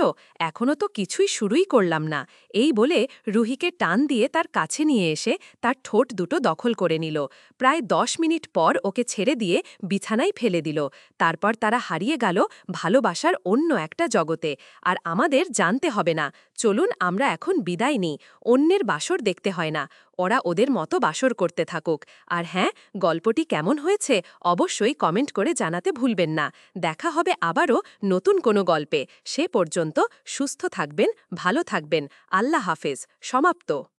এখনও তো কিছুই শুরুই করলাম না। এই বলে রুহিকে টান দিয়ে তার কাছে নিয়ে এসে তার ঠোঁট দুটো দখল করে নিল। প্রায় 10 মিনিট পর ওকে ছেড়ে দিয়ে বিছানায় ফেলে দিল। তারপর তারা হারিয়ে গেল ভালোবাসার অন্য একটা জগতে। আর আমাদের জানতে হবে না। চলুন আমরা এখন বিদায় নিই। অন্যের বাসর দেখতে হয় না, ওরা ওদের মতো বাসর করতে থাকুক। আর হ্যাঁ, গল্পটি কেমন হয়েছে অবশ্যই কমেন্ট করে জানাতে ভুলবেন না। দেখা হবে আবারও নতুন কোনো গল্পে। সে পর্যন্ত সুস্থ থাকবেন, ভালো থাকবেন। আল্লাহ হাফেজ। সমাপ্ত।